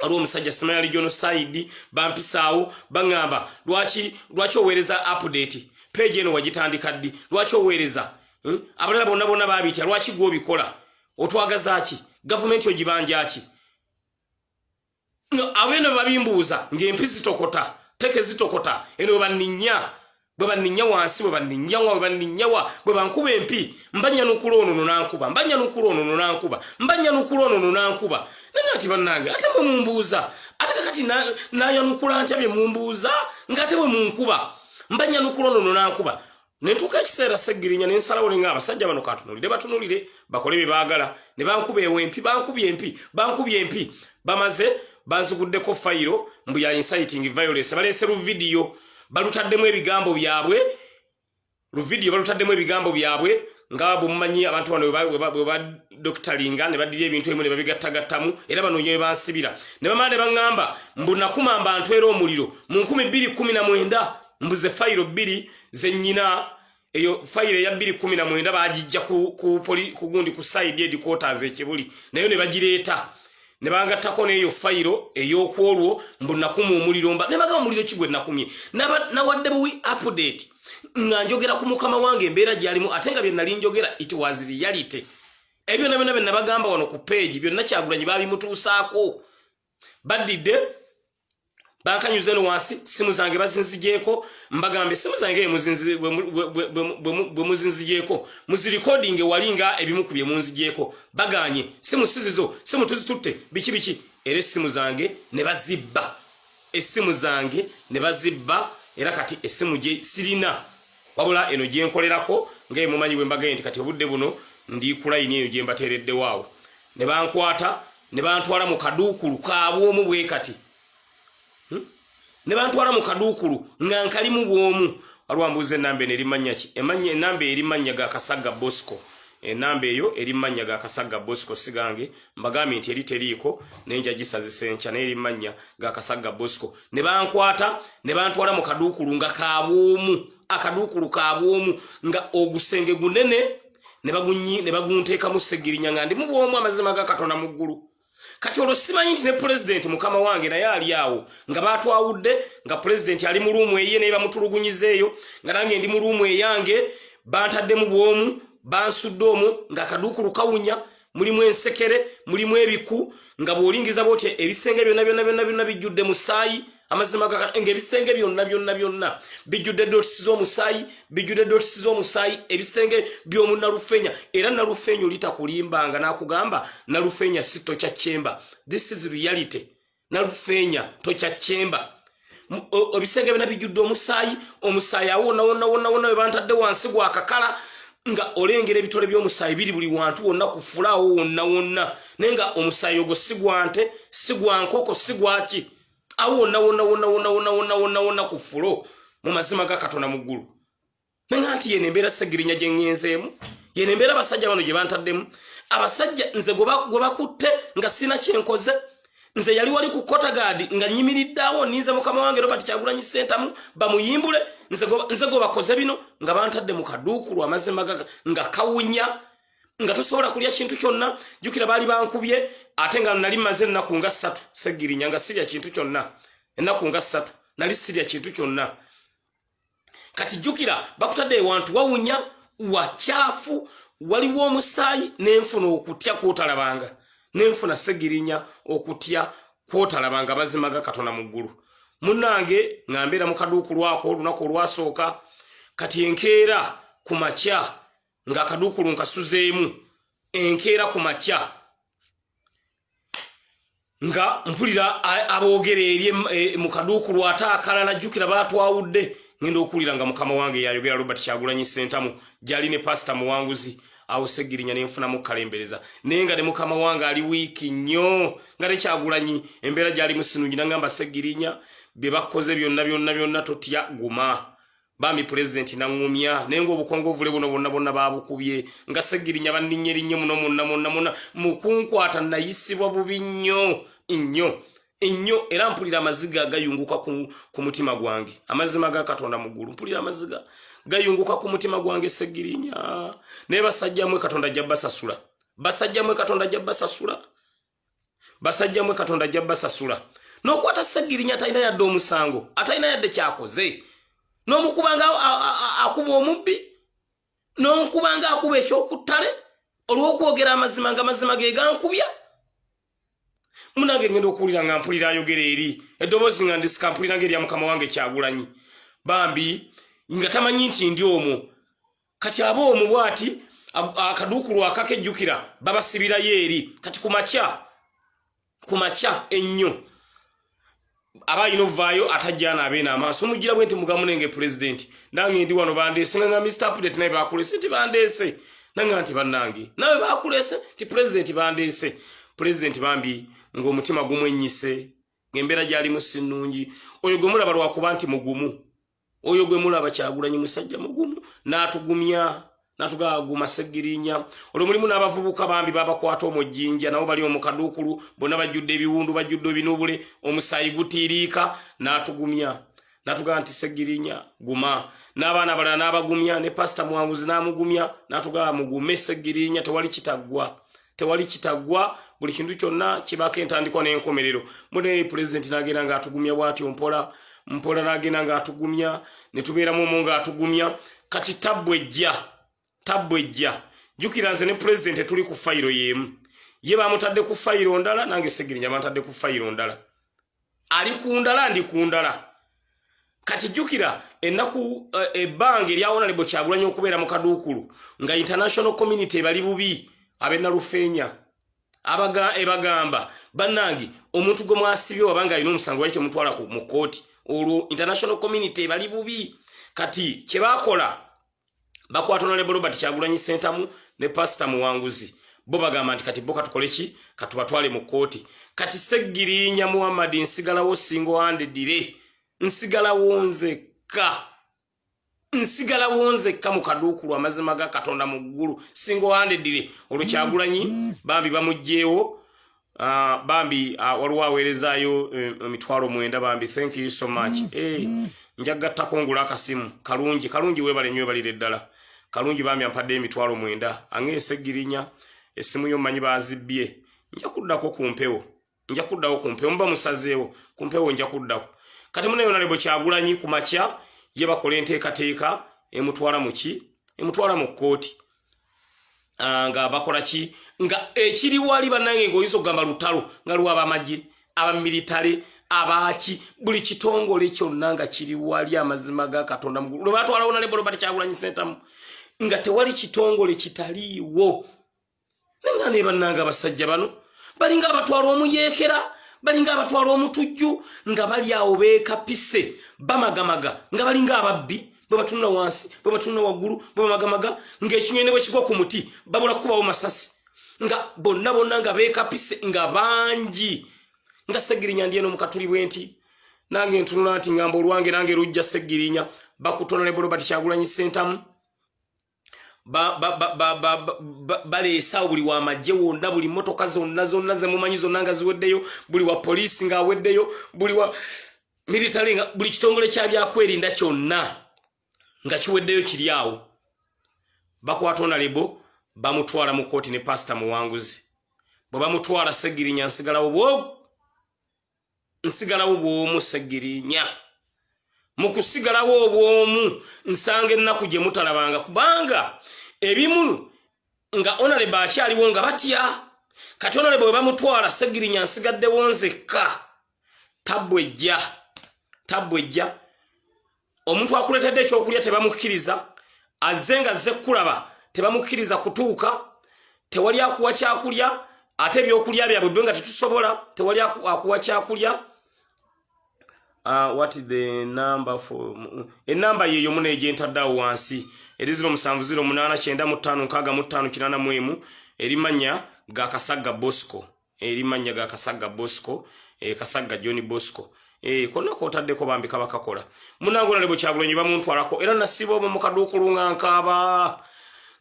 ali omusajja Smile Genocide bampisaawo bangamba lwaki oweereza update page eno wagitandika ddi lwaki oweereza abalala bonna babitya lwaki gwe obikola otwagaza ki government ogibanja ki abene babimbuuza ng'empi zitokota teke zitokota eno bwe banninya wansi bwe bankuba empi mbanya nukula ono nankuba nanya ati bannange ate bwe mumbuuza ate kakati nayanukula ntya bye mumbuuza ng'ate bwe munkuba mbanya nukula ono nankuba nentuuka ekiseera Seggirinya nensalawo nenga abasajja bano batunulire bakole bye baagala ne bankuba ewempi bankubye empi bamaze banzuguddeko fayiro mbu ya inciting violence balese video balutaddemu ebigambo byabwe nga bumumanyi abantu bano bwe doctoringa ne badira ebintu emu ne babigattagattamu era bano nyo bansibira ne bamane bangamba mbu nakuma abantu era omuliro mu 2019 mbuze fayiro 2 zennyina eyo fayiro ya 2019 bagijja ku gundi ku side headquarters ekibuli nayo ne bagireeta ne bangattako n'eyo fayiro ey'okwolwo mbu nakuma omuliro ne bagamba omuliro kigwe nakumye nawadde buwi update nga njogera ku mukama wange embeera gyalimu ate nga bye nali njogera it was reality ebyo nabyo bye nabagamba wano ku page byonna Kyagulanyi babimutuusaako badidde bankanyuze no wansi simu zange bazinzijeeko mbagambe simu zange bwe muzinzijeeko muzirecording walinga ebimu ku bye munzijeeko baganye simu sizizo simu tuzitutte biki era simu zange ne bazibba era kati esimu gye sirina wabula eno gye nkolerako ngaye mumanyi bwe mbagaye nti kati obudde buno ndi kulayini eyo gye mbateeredde waawo ne bankwata ne bantwala mu kaduukulu kaabwomu bwe kati ne bantwala mu kaduukulu nga nkalimu bwomu walwambuuza enamba eno erimanya ki enamba erimanya ga Kasagga Bosco enamba eyo erimanya ga Kasagga Bosco sigange mbagambye nti eri teriiko nenja gisazisa enkya naye erimanya ga Kasagga Bosco ne bankwata ne bantwala mu kaduukulu nga kaabwomu akaduukulu kaabwomu nga ogusenge gunene ne bagunteekamu Seggirinya nga ndi mu bwomu amazima ga Katonda mu ggulu kati olwo simanyi nti ne president mukama wange naye ali awo nga batwawudde nga president ali mu ruumu eye naye bamutulugunyizeeyo nga nange ndi mu ruumu eyange bantadde mu bwomu bansudde omwo nga kaduukulu kawunya mulimu ensekere mulimu ebiku nga bw'olingiza bw'oti ebisenge byonna bijjudde musaayi amazima ng'ebisenge byonna bijjudde dotisi z'omusaayi ebisenge by'omu Nalufeenya era Nalufeenya olitakulimbanga n'akugamba Nalufeenya si Torture Chamber. This is reality. Nalufeenya Torture Chamber. Ebisenge byonna bijjudde omusaayi awonna we bantadde wansi gwakakala nga olengera ebitole by'omusaayi biri buli wantu wonna kufulaawo wonna naye nga omusaayi ogwo si gwa nte si gwa nkoko si gwaki awo wonna ku fulo mu mazima ga Katonda mu ggulu nenga nti yene embeera Seggirinya gye ŋŋenzeemu yene embeera abasajja bano gye bantaddemu abasajja nze gwe bakutte nga sina kyenkoze nze yali wali ku Kotagadi nga nyimiriddeawo ninze mukama wange Robert Kyagulanyi Ssentamu bamuyimbule nze gwe bakoze bino nga bantadde mu kaduukulu amazima nga kawunya nga tosobola kulya kintu kyonna jukira baali bankubye ate nga nali maze ennaku nga 3 Seggirinya nga sirya kintu kyonna ennaku nga 3 nali sirya kintu kyonna kati jukira bakutadde ewantu wawunya wakyafu waliwo omusaayi n'enfuna okutya kwotalabanga n'enfuna Seggirinya okutya kwotalabanga bazima ga Katonda mu ggulu munnange ng'ambeera mu kaduukulu ako olunaku olwasooka kati enkeera ku makya nga kadukulu nkasuzeemu enkeera ku makya nga mpulira aboogera eri mu kadukulu ate akalala jjukira baatwawudde ngenda okuwulira nga mukama wange yayogera Robert Kyagulanyi Ssentamu gyali ne pasita Muwanguzi awo Seggirinya ne nfunamu kalembereza naye nga ne mukama wange ali wiiki nnyo nga ne Kyagulanyi embeera gyali musinungi nangamba Seggirinya bye bakoze byonna totya guma bami president nangumya nengo obukongovule buno bonna babukubye nga Seggirinya banninyerinnye muno mukunkwata nayisibwa bubi nnyo era mpulira amaziga gayunguka ku mutima gwange amazima ga Katonda muggulu mpulira amaziga gayunguka ku mutima gwange Seggirinya ne basajjamwe Katonda jabbasasula basajjamwe Katonda jabbasasula n'okwata Seggirinya atalina yadde omusango atalina yadde kyakoze n'omukubanga akuba omubbi n'onkubanga akuba ekyokuttale olw'okwogera amazima nga amazima ge gankubya munange ngenda okuwulira nga mpulira ayogera eri eddoboozi nga ndisika mpulira ng'erya mukama wange Kyagulanyi bambi nga tamanyi nti ndi omwo kati aba omwo bw'ati akadukulu akakejjukira babasibirayo eri kati ku makya ennyo aba yino vaayo atajjana abeena amaaso mugira bwe nti mugamunenge president nange ndi wano bandeese nga Mr. Update naye bakulese nti bandeese nange nti bannange nawe bakulese nti president bandeese president bambi ng'omutima gumwenyise ng'embeera gyali musinnungi oyo gwe mulaba lwakuba nti mugumu oyo gwe mulaba Kyagulanyi musajja mugumu natugaguma Seggirinya olwo mulimu n'abavubuka bambi babakwata omujjinja nabo bali omukadukulu bonna bajjudde ebiwundu bajjudde ebinubule omusaayi gutiiriika natugaa nti Seggirinya guma n'abaana balala n'abagumya ne pasita Muwanguzi n'amugumya natugaa mugume Seggirinya tewali kitaggwa buli kintu kyonna kibako entandikwa n'enkomerero mune president n'agenda ng'atugumya bw'atyo mpola n'agenda ng'atugumya ne tubeeramu omwo ng'atugumya kati tabbu ejja jjukira nze ne president tuli ku fayiro y'emu ye bamutadde ku fayiro ndala nange Seggirinya bantadde ku fayiro ndala ali ku ndala ndi ku ndala kati jjukira ennaku ebbanga erya Honorable Kyagulanyi okubeera mu kadukulu nga international community bali bubi abenalufeenya ebagamba bannange omuntu gwe mwasibye wabanga alina omusango wali temutwala mu kooti olwo international community bali bubi kati kye bakola bakwata Honorable Robert Kyagulanyi Ssentamu ne pasita Muwanguzi bo bagamba nti kati bo katukole ki katubatwale mu kooti kati Seggirinya Muhammad nsigalawo single-handedly nsigalawo nzekka mu kadukulu amazima ga Katonda mu ggulu single-handedly olwo Kyagulanyi bambi bamugjeewo bambi waliwo aweerezaayo 9,000 bambi thank you so much njagattako ngula akasimu kalungi weebale nnyo webalire ddala kalungi bambi ampadde 9,000 ange Seggirinya essimu yo mmanyi baazibbye nja kuddako ku mpewo mba musazeewo ku mpewo nja kuddako kati mune Honorable Kyagulanyi ku makya ye bakola enteekateeka emutwala mu kooti nga bakola ki nga ekiri wali bannange ng'oyinza okugamba lutalo nga luwa abamagye abamilitale abaaki buli kitongole kyonna nga kiri wali amazima ga Katonda mugulu lwe batwala Honorable Robert Kyagulanyi Ssentamu nga tewali kitongole kitaliiwo nenga ne bannange abasajja bano balinga abatwala omuyeekera balinga abatwala omutujju nga bali awo beekapise bamagamaga nga balinga ababbi bwe batunula wansi bwe batunula waggulu bwe bamagamaga ng'ekinyonyi bwe kigwa ku muti babula kubawo masasi nga bonna nga beekapise nga bangi nga Seggirinya ndiye n'omukatuli bwe nti nange ntunula nti ngamba olwange nange lujja Seggirinya bakuta Honorable Robert Kyagulanyi Ssentamu baleesa buli wa majje wonna buli motoka zonna zemumanyi zonna nga ziweddeyo buli wa polisi ng'aweddeyo buli wa military nga buli kitongole kya byakwerinda kyonna nga kiweddeyo kiri awo bakwata Honorable bamutwala mu kooti ne pasita Muwanguzi bwe bamutwala Seggirinya nsigalawo bw'omu Seggirinya mu kusigalawo obw'omu nsanga ennaku gye mutalabanga kubanga ebimu nga Honorable akyaliwo nga batya kati Honorable bwe bamutwala Seggirinya nsigaddewo nzekka tabbu ejja omuntu akuletedde ekyokulya tebamukkiriza azze nga azze kulaba tebamukiriza kutuuka tewali akuwa kyakulya ate ebyokulya byabwe nga tetusobola tewali akuwa kyakulya. What is the number for enamba yeyo mune ejentadda wansi eri 0708955585 erimanya Gakasaga Bosco erimanya Gakasaga Bosco Kasaga John Bosco konna kotaddeko bambi kabakakola munangola lebo Kyagulanyi bamuntwalako era nasibo obo mukadukulu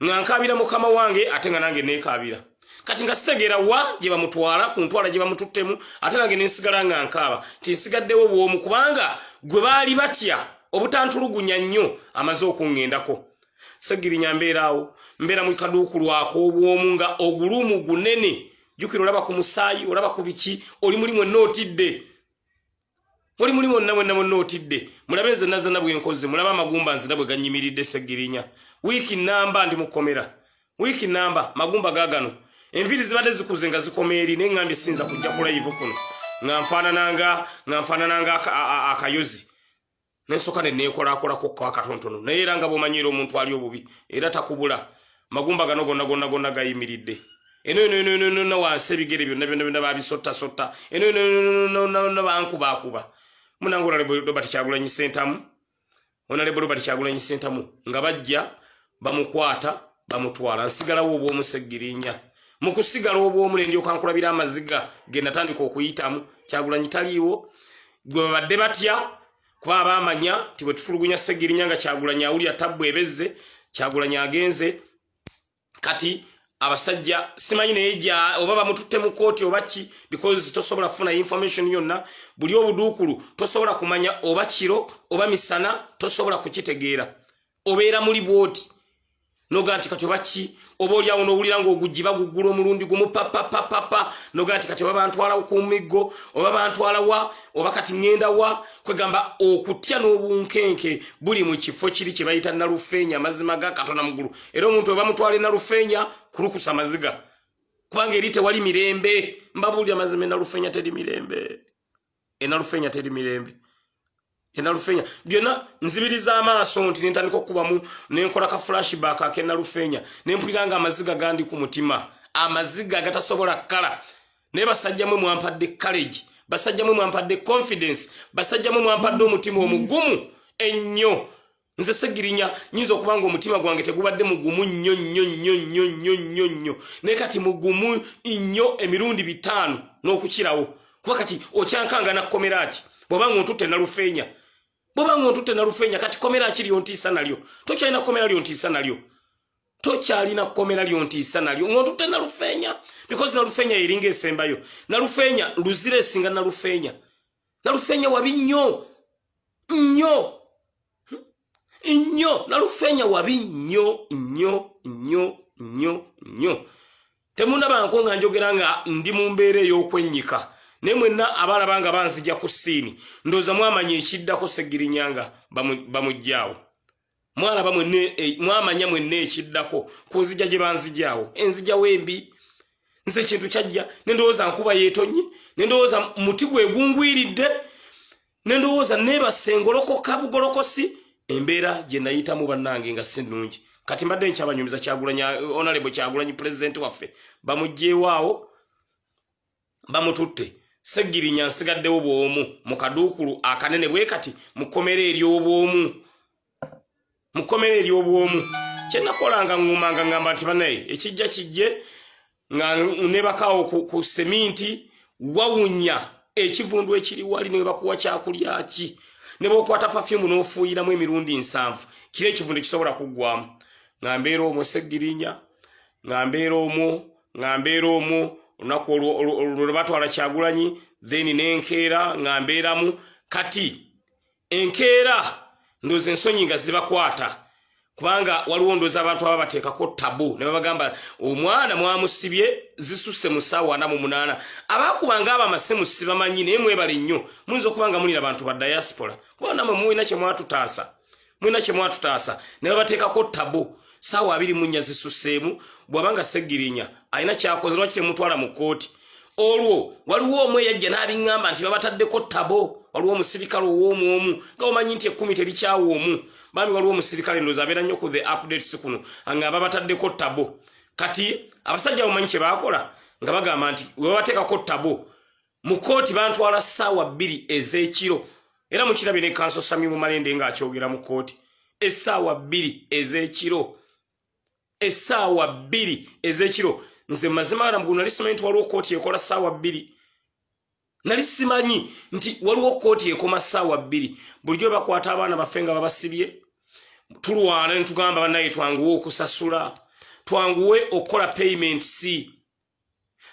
ngankabira mukama wange ate nga nange nekabira kati nga sitegera wa gye bamutwala ku ntwala gye bamututtemu ate nange nensigala nga nkaba tinsigaddewo bw'omu kubanga gwe baali batya obutantulugunya nnyo amaze okungendako. Segirinya mbeeraawo mbeera mu kaduukulu ako obw'omu nga ogulumu gunene jukira olaba ku musaayi olaba ku biki oli mulimu ennootidde oli mulimu nnawe mulabe nze nazana bwe nkoze mulaba amagumba nzira bwe ganyimiridde Segirinya wiiki namba ndi mukomera wiiki namba magumba gaagano enviri zibadde zikuze nga zikomeeri neŋŋambye sinza kujja ku live kuno nga nfaanananga akayozi nensoka ne neekolakolako kwa katontono naye era nga bw'omanyiira omuntu ali obubi era takubula magumba gano gonna gayimiridde eno wansi ebigere byonna babisota eno bankubakuba munangola Robert Kyagulanyi Ssentamu Honorable Robert Kyagulanyi Ssentamu nga bajja bamukwata bamutwala nsigalawo obw'omu Segirinya mukusigala obw'omu ndyoka nkulabira amaziga ge natandika okuyitamu Kyagulanyi taliiwo gwe babadde batya kuba abamanya ti bwe tutulugunya Segirinya nga Kyagulanyi awulira tabbu ebezze Kyagulanyi agenze kati abasajja simanyi neja oba bamututte mu kooti obaki because tosobola funa information yonna buli obuduukulu tosobola kumanya oba kiro oba misana tosobola kukitegeera obeera muli bwoti noga nti kati obaki oba oli awo n'owulira ng'ogugiba guggula omulundi gumu papa noga nti kati oba bantwala ku miggo oba bantwala wa oba kati ngenda wa kwegamba okutya n'obunkenke buli mu kifo kiri kye bayita Nalufeenya mazima ga Katonda mugulu era omuntu oba mutwale Nalufeenya kulukusa maziga kubanga eri tewali mirembe mbabuulira mazima Nalufeenya teri mirembe Nalufeenya teri mirembe Nalufeenya byonna nzibiriza amaaso nti nentandika okubamu nenkola ka flashback ake Nalufeenya nempulira nga amaziga gandi ku mutima amaziga gatasobola kala ne basajja mwe mwampadde courage basajja mwe mwampadde confidence basajja mwe mwampadde omutima omugumu ennyo nze Segirinya nyizo okubanga omutima gwange tegubadde mugumu nnyo ne kati mugumu nnyo emirundi 5 n'okukirawo kuba kati okyankanga nakkomeraki bw'obanga ontutte Nalufeenya kati komera kiri ontiisa nalyo tokyalina komera lyo ntiisa nalyo tokyalina komera lyo ntiisa nalyo ngontutte Nalufeenya because Nalufeenya eringa esembayo Nalufeenya luzira esinga Nalufeenya wabi nnyo Nalufeenya wabi nnyo temunnabanko nga njogera nga ndi mu mbeera ey'okwennyika ne mwenna abalabanga banzija ku ssiini ndoza mwamanya ekiddako Segirinya nga bamujjaawo mwalaba mwamanya mwenna ekiddako ku nzija gye banzijaawo enzija wembi nze kintu kyajja nendowooza nkuba yeetonyi nendowooza muti gwegungwiridde nendowooza nebasengolokoka bugolokosi embeera gye nayitamu bannange nga si nnungi kati mbadde nkyabanyumiza Kyagulanyi Honorable Kyagulanyi President waffe bamugjeewaawo bamututte Segirinya nsigaddewo bw'omu mu kaduukulu akanene bwe kati mukomera ery'obwomu kyenakolanga ngumanga ngamba nti banaye ekijja kijje nga nebakaawo ku seminti wawunya ekivundu ekiri wali ne bakuwa kyakulya ki ne bwokwata perfume n'ofuuyiramu emirundi 7 kiri ekivundu kisobola kuggwamu ngambeera omwo Segirinya ngambeera omwo olunaku olwo batwala Kyagulanyi then nenkeera ngambeeramu kati enkeera ndoze ensonyi nga zibakwata kubanga waliwo ndoza abantu ababateekako tabu ne babagamba omwana mwamusibye zisusse mu ssaawa 48 abakubanga abamasimu sibamanyi naye mwebale nnyo muyinza okubanga mulina abantu ba diaspora kuba namwe mulina kye mwatutaasa ne babateekako tabu ssaawa 24 zisusseemu bw'abanga Segirinya alina kyakoze lwaki temutwala mu kooti olwo waliwo omwe yajja n'abingamba nti babataddeko tabo waliwo omusirikale ow'omu nga omanyi nti ekkumi terikyawo omu bambi waliwo omusirikale ndoozi abeera nnyo ku the updates kuno nga babataddeko tabo kati abasajja bomanyi kye baakola nga bagamba nti webabateekako tabo mu kooti bantwala ssaawa 2 ez'ekiro era mukirabye ne kanso Sami Mumalende ng'akyogera mu kooti essaawa 2 ez'ekiro essaawa 2 ez'ekiro nze mazima gara mugulu nali simanyi nti waliwo kooti ekola ssaawa 2 nali simanyi nti waliwo kooti ekoma ssaawa 2 bulijjo bakwata abaana baffe nga babasibye tulwana ne tugamba bannaye twanguwe okusasula twanguwe okukola payments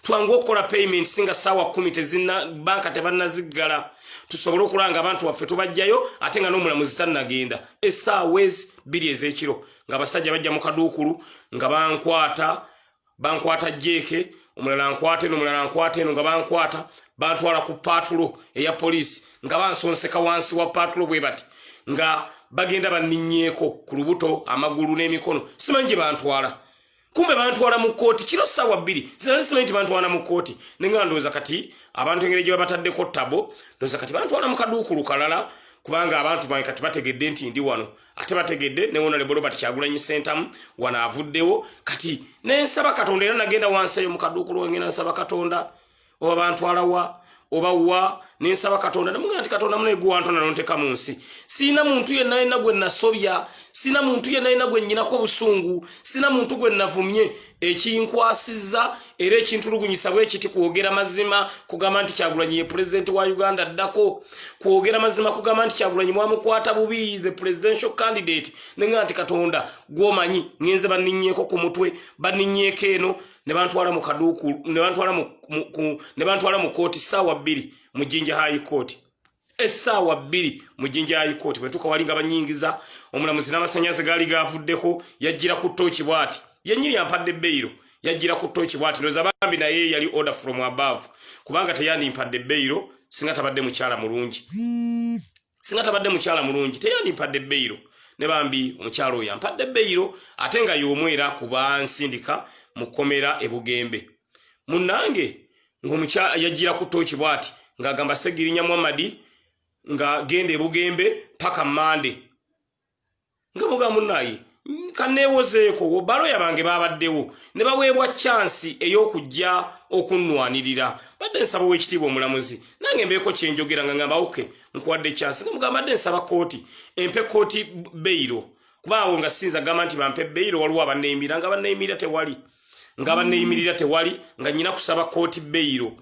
twanguwe okukola payments nga ssaawa 10 tezina banka tebannaziggala tusobole okulanga abantu waffe tubajjayo ate nga n'omulamuzi tannagenda essaawa 2 ez'ekiro nga abasajja bajja mu kaduukulu nga bankwata jeeke omulala nkwate n'omulala nkwate eno nga bankwata bantwala ku paatulo eya poliisi nga bansonseka wansi wa paatulo bwe bati nga bagenda banninyeeko ku lubuto amagulu n'emikono simanyi gye bantwala kumbe bantwala mu kooti kiro ssaawa 2 sinali simanyi nti bantwala mu kooti nenga ndowooza kati abantu engeri gye babataddeko tabo ndowooza kati bantwala mu kaduukulu kalala kubanga abantu bange kati bategedde nti ndi wano ate bategedde ne Honorable Robert Kyagulanyi Ssentamu wano avuddewo kati nensaba Katonda era nagenda wansi eyo mu kaduukulu wengenda nsaba Katonda oba bantwala wa oba wa nensaba Katonda nemugamba nti Katonda munegu wantona nonteka mu nsi sina muntu yenna yenna gwe nasobya sina muntu yenna yenna gwe nnyinako busungu sina muntu gwe navumye ekinkwasizza era ekintulugunyisa bwe kiti kwogera mazima kugamba nti Kyagulanyi ye president wa Uganda ddako kwogera mazima kugamba nti Kyagulanyi mwamukwata bubi the presidential candidate nenga nti Katonda gwomanyi ngenze baninnyeko ku mutwe baninnyeko eno ne bantwala mu kaduukulu ne bantwala mu kooti ssaawa 2 mu Jinja High Court essaawa 2 mu Jinja High Court bwe tuka walinga banyingiza omulamuzi n'amasanyaze gaali gavuddeko yajjira ku ttooki bw'ati yennyini yampadde beyiro yajjira ku ttooki bw'ati ndowooza bambi naye yali order from above kubanga teyandimpadde beyiro singa tabadde mukyala mulungi teyandimpadde beyiro ne bambi omukyala oyo ampadde beyiro ate nga y'omu era kuba nsindika mu kkomera e Bugembe munnange ng'omukyala yajjira ku ttooki bw'ati ng'agamba Segirinya Muhammadi nga gende e Bugembe paka Mande nga mugamba munnaye kanneewozeeko baloya bange babaddewo ne baweebwa chansi ey'okujja okunnwanirira badde nsaba w'ekitiibwa omulamuzi nange mbeeko kyenjogera nga ngamba oke nkuwadde chansi nga mugamba badde nsaba kooti empe kooti beyiro kubaawo nga sinza gamba nti bampe beyiro waliwo abanneeyimira nga banneeyimirira tewali nga nnyina kusaba kooti beyiro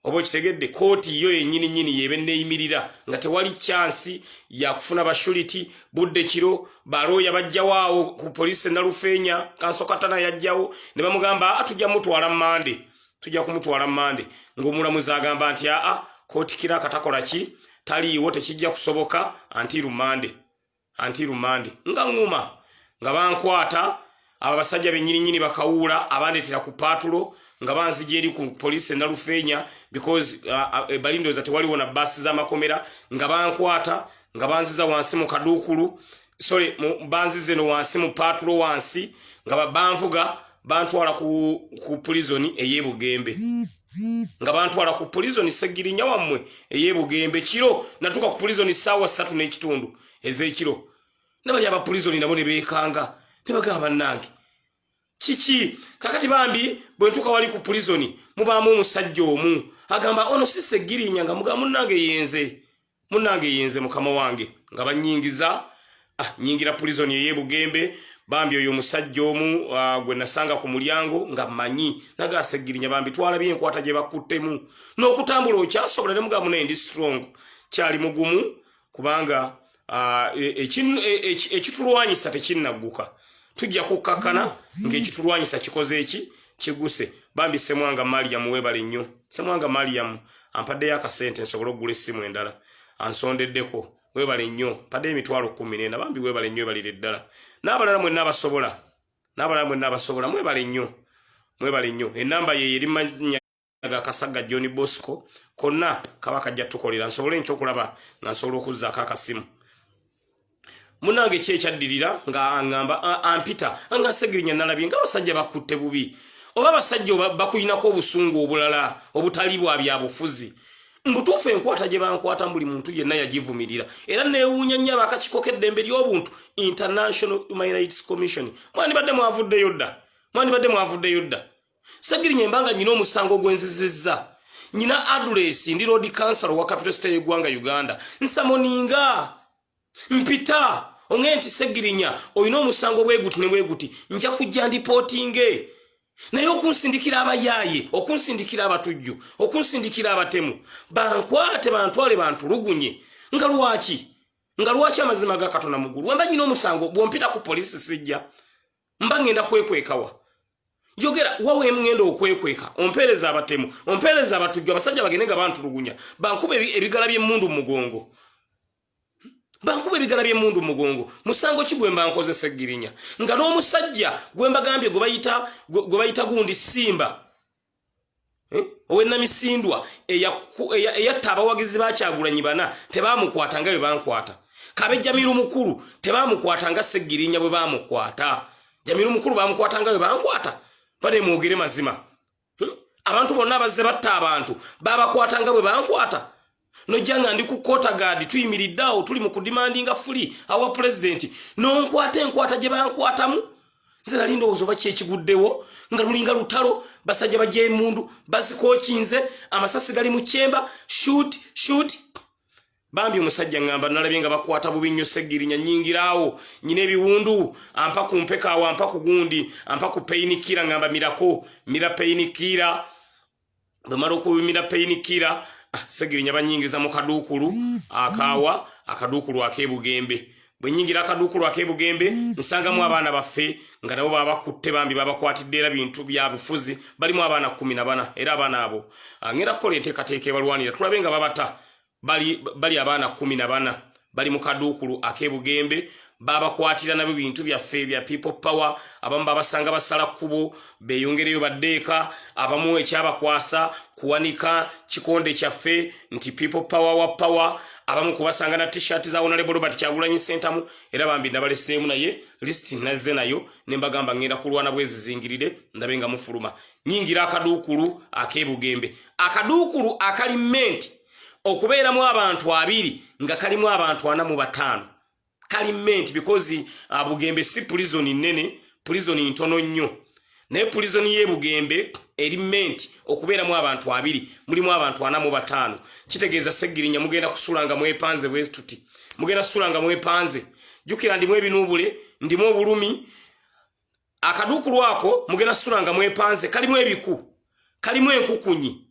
oba kitegedde kooti yo yennyini yebe neeyimirira nga tewali chansi ya kufuna bashuliti budde kiro balooya bajjawaawo ku poliisi Nalufeenya Kanso Katana yajjawo ne bamugamba tujja kumutwala Mande ng'omulamuzi agamba nti kooti kira katakola ki taliiwo tekijja kusoboka anti rumande nga nguma nga bankwata abo abasajja bennyini bakawuula abandeetera ku paatulo nga banzija eri ku poliisi Nalufeenya because balindooza tewaliwo na baasi z'amakomera nga bankwata nga banziza wansi mu kaduukulu banzize no wansi mu paatulo wansi nga banvuga bantwala ku prison ey'e Bugembe nga bantwala ku prison Segirinya wammwe ey'e Bugembe kiro natuka ku prison ssaawa 3:30 ez'ekiro nabali aba prison nabo ne beekanga ne bagamba bannange kiki kakati bambi bwe ntuka wali ku prison mubaamu omusajja omu agamba ono si Segirinya nga mugamba munnange yenze mukama wange nga banyingiza nyingira prison ey'e Bugembe bambi oyo omusajja omu gwe nasanga ku mulyango nga manyi naga Segirinya bambi twalabye enkwata gye bakuttemu n'okutambula okyasobola ne mugamba naye ndi strong kyali mugumu kubanga ekitulwanyisa tekinnagguka tujja kukkakana ng'ekitulwanyisa kikoze eki kiguse bambi Semwanga Mariam webale nnyo Semwanga Mariam ampaddeyo akasente nsobole okugula essimu endala ansondeddeko webale nnyo mpaddeyo emitwalo 14 bambi webale nnyo ebalire ddala n'abalala mwenna abasobola mwebale nnyo ennamba ye eri mannya ga Kasaga John Bosco konna kaba kajja tukolera nsobole nkyokulaba nga nsobola okuzzaako akasimu munange kye kyaddirira nga angamba ampita anga Segirinya nalabye nga abasajja bakutte bubi oba basajja bakuyinako obusungu obulala obutali bwa bya bufuzi mbutuufu enkwata gye bankwata buli muntu yenna yagivumirira era neewuunya nnyo abakakiko k'eddembe ly'obuntu International Human Rights Commission mwandibadde mwavuddeyo dda Ssegirinya embanga nyina omusango gwenzizizza nyina address ndi road councilor wa capital state y'eggwanga Uganda nsamoninga mpita ongenti Ssegirinya oyina omusango bweguti ne bweguti nja kujja ndipotinge naye okunsindikira abayaaye okunsindikira abatujju okunsindikira abatemu bankwate bantwale bantulugunye nga lwaki amazima ga Katonda mugulu wamba nyina omusango bwompita ku polisi sijja mba ngenda kwekwekawa yogera wawe mngenda okwekweka ompereza abatemu ompereza abatujju abasajja bagende nga bantulugunya bankube ebigala by'emmundu mu mugongo musango kigwemba nkoze Ssegirinya nga n'omusajja gwemba gambye gwe bayita gundi Simba ow'ennamisindwa eyatta abawagizi ba Kyagulanyi bana tebamukwata nga bwe bankwata Kabe Jamiru mukulu tebamukwata nga Ssegirinya bwe bamukwata Jamiru mukulu bamukwata nga bwe bankwata bane mwogere mazima abantu bonna abazze batta abantu babakwata nga bwe bankwata nojjanga ndi ku kota guard tuyimiriddawo tuli mu kudimandinga free our president enkwata gye bankwatamu zina lindowoozo baki ekiguddewo nga lulinga lutalo basajja bajja emundu bazikookinze amasasi gali mu kyemba shoot bambi omusajja ngamba nalabye nga bakwata bubi nnyo Ssegirinya nyingiraawo nyina ebiwundu ampa ku mpekaawo ampa ku gundi ampa ku painkiller ngamba mira painkiller bwemala okubimira painkiller Ssegirinya banyingiza mu kaduukulu akaduukulu ak'ebugembe bwe nyingira akaduukulu ak'ebugembe nsangamu abaana baffe nga nabo babakutte bambi babakwatidde era bintu bya bufuzi balimu abaana 14 era abaana abo ngenda kukola enteekateeka ebalwanira tulabe nga babata bali abaana 14 bali mu kaduukulu ak'ebugembe babakwatira nabo bintu byaffe bya people power abamu babasanga basala kkubo beeyongereyo baddeeka abamu ekyabakwasa kuwanika kikonde kyaffe nti people power wa power abamu kubasanga na t-shirt za Honorable Robert Kyagulanyi Sentamu era bambi nabaleseemu naye list nazze nayo nembagamba ngenda kulwana bwezi zingirire ndabe nga mufuluma nyingira akaduukulu ak'ebugembe akaduukulu akalimenti okubeeramu abantu 2 nga kalimu abantu 45 kalimenti because Bugembe si prison nene prison ntono nnyo naye prison y'ebugembe elimenti okubeeramu abantu 2 mulimu abantu 45 kitegeeza Ssegirinya mugenda kusulanga mwepanze bwestuti mugenda kusulanga mwepanze jukira ndimu ebinubule ndimu obulumi akaduukulu ako mugenda kusulanga mwepanze kalimu ebiku kalimu enkukunyi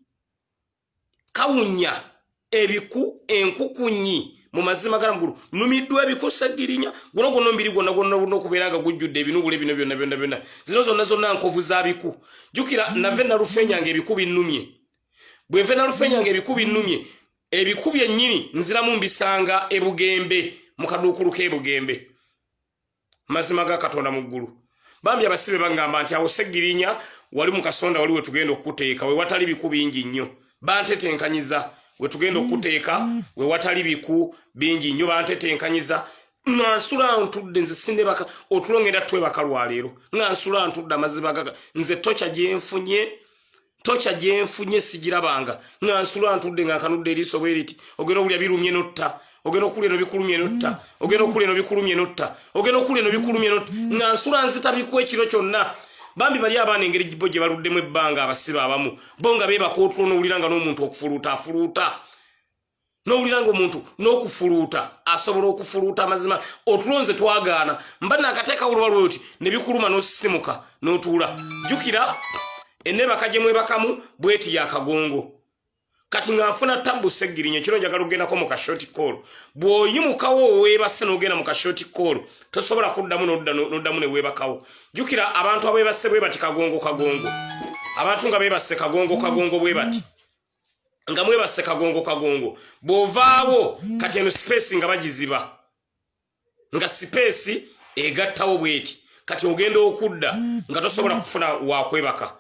kawunya ebiku enkukunyi mu mazima galamugulu numiddwa ebiku Ssegirinya guno mbiri gwonna okubeeranga gujjudde ebinubule bino byonna zino zonna nkovu za biku jukira nave nalufenyange ebiku binnumye bweve nalufenyange ebiku binnumye ebiku byennyini nziramu mbisanga ebugembe mu kaduukulu k'ebugembe mazima ga Katonda mu ggulu bambi abasibe bangamba nti awo Ssegirinya wali mu kasonda wali we tugenda okuteeka we watali biku bingi nnyo bantetenkanyiza we tugenda okuteeka we watali biku bingi nnyo bantetenkanyiza ngansula ntudde nze sinde baka otulongera twebaka lwaleero ngansula ntudde amaziba gaga nze tocha gyenfunye sigirabanga ngansula ntudde nga kanudde eriiso bweriti ogenda okulya birumye notta ogenda okulya no bikulumye notta ogenda okulya no bikulumye notta ogenda okulya no bikulumye notta ngansula nzitabikwa ekiro kyonna bambi bali abaana engeri jibbo gye baluddemu ebbanga abasibe abamu bonga beebaka otulo n'owuliranga n'omuntu okufuluuta n'owuliranga omuntu n'okufuluuta asobola okufuluuta amazima otulo nze twagaana mba nakateeka olubalwe oti ne bikuluma n'osisimuka n'otuula jjukira ennebaka gye mwebakamu bweti yakagongo kati nga nfuna tabbu Ssegirinya kino njagala ogendako mu kashoti call bw'oyimukawo weebase n'ogenda mu kashoti call tosobola kuddamu n'oddamu ne weebakawo jjukira abantu abeebase bwe bati kagongo abantu nga beebase kagongo bwe bati nga mwebase kagongo bw'ovaawo kati eno space nga bagiziba nga space egattawo bweti kati ogenda okudda nga tosobola kufuna wakwebaka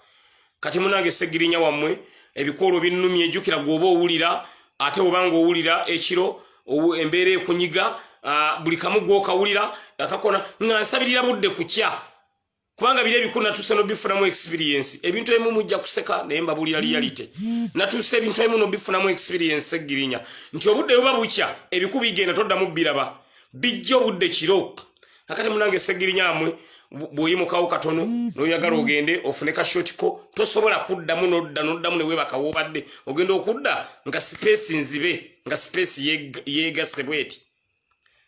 kati munange Ssegirinya wammwe ebikolo binnumye jukira gwoba owulira ate obanga owulira ekiro embeera ekunyiga buli kamu gw'okawulira akakona nga nsabirira budde kukya kubanga bile bikuna tuse no bifunamu experience ebintu ebimu mujja kuseka naye mbabulira reality natuse ebintu ebimu no bifunamu experience Seggirinya nti obudde buba bukya ebikubi genda toddamu biraba bijjo budde kiro akati munange Seggirinya amwe bwoyimukawo katono noyagala ogende ofune ka shotiko tosobola kuddamu noddamu ne webaka wobadde ogenda okudda nga space nzibe nga space yegasse bweti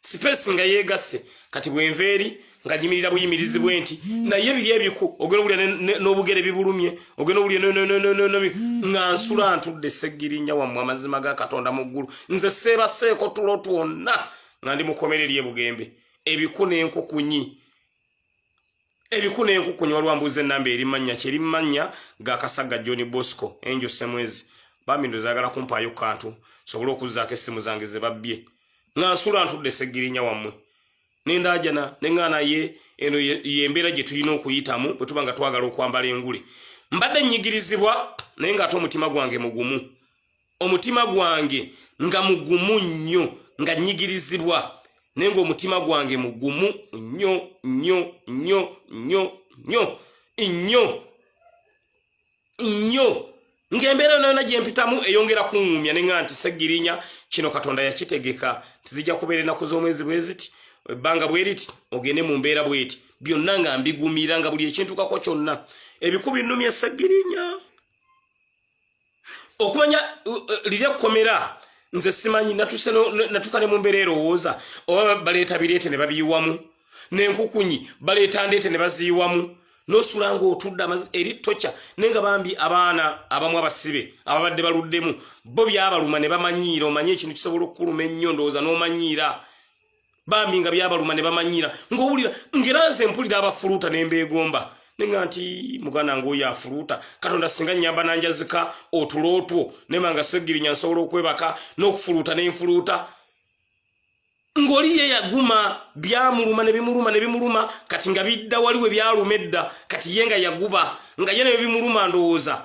space nga yegasse kati bwenveeri nga jimirira buyimirizi bwenti naye biri ebiku ogenda obulya n'obugere bibulumye ogenda obulya nga nsula ntudde Seggirinya wammwe amazima ga Katonda mu ggulu nze seebaseeko tulo twonna nga ndi mukomereri ebugembe ebiku n'enkukunyi waliwo mbuuza ennamba erimanya kyerimanya ga Kasagga John Bosco Angel Semwezi bambi ndozaagala kumpaayo kantu sobola okuzzaako essimu zange ze babbye nga nsula ntudde Seggirinya wammwe nendajana nengana ye eno yembeera gye tulina okuyitamu bwe tuba nga twagala okwambala engule mbadde nyigirizibwa naye ng'ate omutima gwange mugumu omutima gwange nga mugumu nnyo nga nyigirizibwa naye ng'omutima gwange mugumu nnyo ng'embeera yonna gye mpitamu eyongera kuŋŋumya ne nga nti Seggirinya kino Katonda yakitegeka tizijja kubeera ennaku z'omwezi bwe ziti ebbanga bwe riti ogende mu mbeera bweti byonna nga mbigumira nga buli ekintukako kyonna ebikubi nnumya Seggirinya okumanya lirya kukomera nze simanyi natuka ne mu mbeera erowooza oba baleeta bireete ne babiyiwamu n'enkukunyi baleeta ndeete ne baziyiwamu n'osula ng'otudde eri tokya naye nga bambi abaana abamu abasibe ababadde baluddemu bo byabaluma ne bamanyiira omanye ekintu kisobola okukuluma ennyo ndowooza n'omanyiira bambi nga byabaluma ne bamanyiira ng'owulira ngera nze mpulira abafuluuta ne mbeegomba nenga nti muganda ng'oyo afuluuta Katonda singa nnyamba nanjazika otulo otwo nemanga Seggirinya nsobola okwebaka n'okufuluuta n'enfuluuta ng'oli ye yaguma byamuluma ne bimuluma kati nga bidda waliwe byaluma edda kati ye nga yaguba nga ye ne bimuluma ndowooza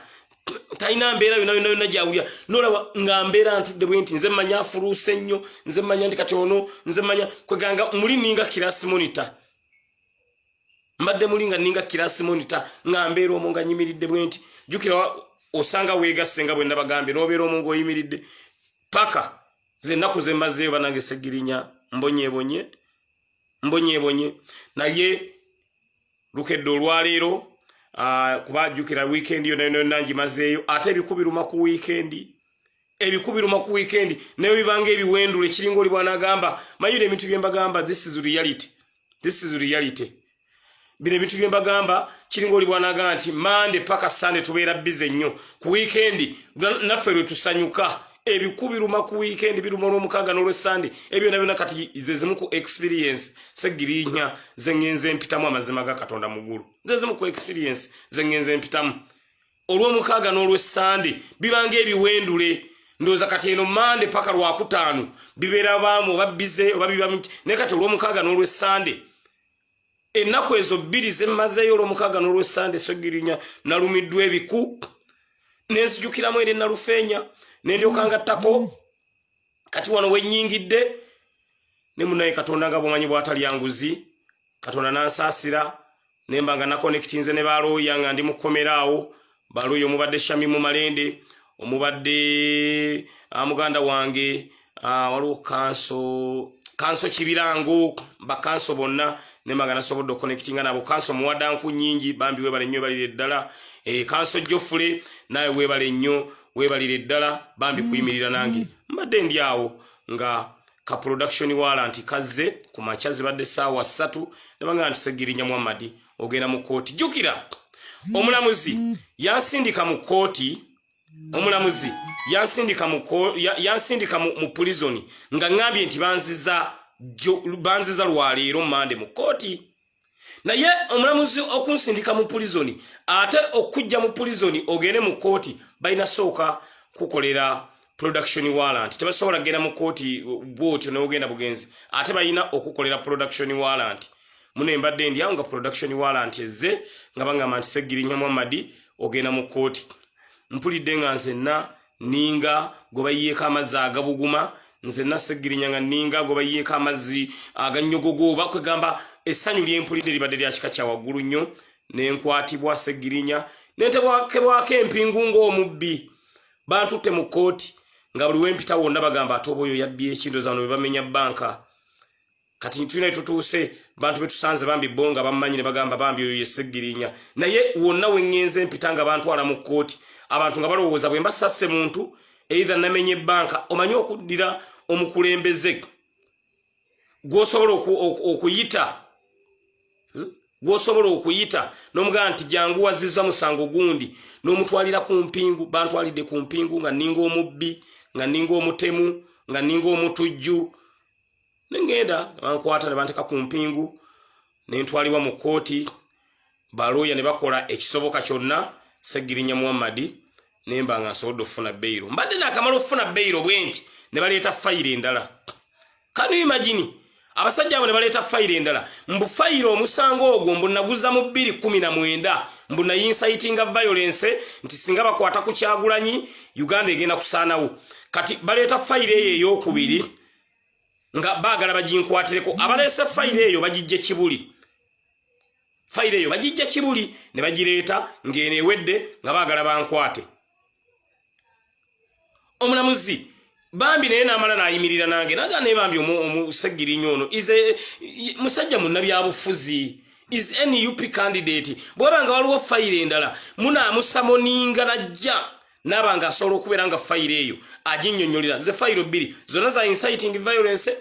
talina mbeera yonna gyawulira nolaba nga mbeera ntudde bwe nti nze mmanya afuluuse nnyo nze mmanya nti kati ono nze mmanya kweganga muli ninga kirasi monitor mbadde muli nga ninga kirasi monitor nga mbeera omwo nga nyimiridde bwe nti jjukira osanga weegasse nga bwe ndabagambye n'obeera omwo ng'oyimiridde paka ze nnaku ze mmazeeyo banange Seggirinya mbonyeebonye naye lukedde olwaleero kuba jjukira wiikendi yonna ngimazeeyo ate ebikubiruma ku wiikendi naye bibanga ebiwendule kiringa oli bwanagamba mayire ebintu bye mbagamba this is reality bino ebintu bye mbagamba kiringa oli bwanagamba nti Monday paka Sunday tubeera bize nnyo ku wiikendi naffe lwe tusanyuka ebikubiruma ku weekend biruma olw'omukaaga n'olw'essande ebyo byonna kati ze zimu ku experience Seggirinya ze ngenze mpitamu amazima ga Katonda mu ggulu ze zimu ku experience ze ngenze mpitamu olw'omukaaga n'olw'essande bibanga ebiwendule ndowooza kati eno Monday paka Lwakutaano bibeera baamu oba bize oba biba naye kati olw'omukaaga n'olw'essande ennaku ezo bbiri ze mmazeeyo olw'omukaaga n'olw'essande Seggirinya nalumiddwa ebiku nenzijukiramu eri nalufeenya nendyokangattako kati wano wennyingidde ne munaye Katonda nga bwomanyi bw'atali yanguzi Katonda nansaasira nemba nga nakonekitinze ne balooya nga ndi mukomeraawo balooya omubadde Shami mu Malende omubadde muganda wange waliwo kanso Kibirango bakanso bonna nemba nga nasobodde okukonekitinga nabo kanso muwadanku nnyingi bambi webale nnyo balire ddala kanso Jofule naye webalire ddala bambi kuyimirira nange mbadde ndi awo nga ka production warrant kazze ku makya zibadde ssaawa 3 nebanga nti Seggirinya Muhammad ogenda mu kooti jjukira omulamuzi yansindika mu kooti yansindika mu prison nga ngambye nti banziza lwaleero Monday mu kooti naye omulamuzi okunsindika mu prison ate okujja mu prison ogende mu kooti balina sooka kukolera production warrant tebasobola genda mu kooti bwotyo n'ogenda bugenzi ate balina okukolera production warrant muno embadde ndyawo nga production warrant ezze nga bangamba nti Seggirinya Muhammad ogenda mu kooti mpulidde nga nzenna ninga gwe bayiyeeko amazzi agabuguma nzenna Seggirinya nga ninga gwe bayiyeeko amazzi agannyogogo oba kwegamba essanyu ly'empulidde libadde lya kika kya waggulu nnyo nenkwatibwa Segirinya nentebwakebwako empingu ng'omubbi bantutte mu kooti nga buli wempita wonna bagamba ate oba oyo yabbye ekintu zano bamenya banka kati tulina tutuuse bantu betusanze bambi bonga bamanyi ne bagamba bambi oyo Segirinya naye wonna wengenze empita nga bantu ala mu kooti abantu nga balowooza bwe mbasasse muntu either namenye banka omanyi okuddira omukulembeze gwosobola okuyita n'omugamba nti jangu wazizza musango gundi n'omutwalira ku mpingu bantwalidde ku mpingu nga ninga omubbi nga ninga omutemu nga ninga omutujju nengenda bankwata ne banteka ku mpingu nentwalibwa mu kooti balooya ne bakola ekisoboka kyonna Segirinya Muhammad nemba nga nsobodde okufuna beyiro mbadde naakamala okufuna beyiro bwe nti ne baleeta fayiro endala kanu imagine abasajja abo ne baleeta fayiro endala mbu fayiro omusango ogwo mbu naguza mu 2019 mbu na inciting violence nti singa bakwata ku Kyagulanyi Uganda egenda kusaanawo kati baleeta fayiro eyo ey'okubiri nga baagala baginkwatireko abaleese fayiro eyo bagijje Kibuli fayiro eyo bagijje Kibuli ne bagireeta ng'eno ewedde nga baagala bankwate omulamuzi bambi naye n'amala n'ayimirira nange naga ne bambi Segirinya ono musajja munnabyabufuzi is NUP candidate bw'abanga waliwo fayiro endala munaamusamoninga najja n'abanga asobola okubeera nga fayiro eyo aginnyonnyolera ze fayiro 2 zonna za inciting violence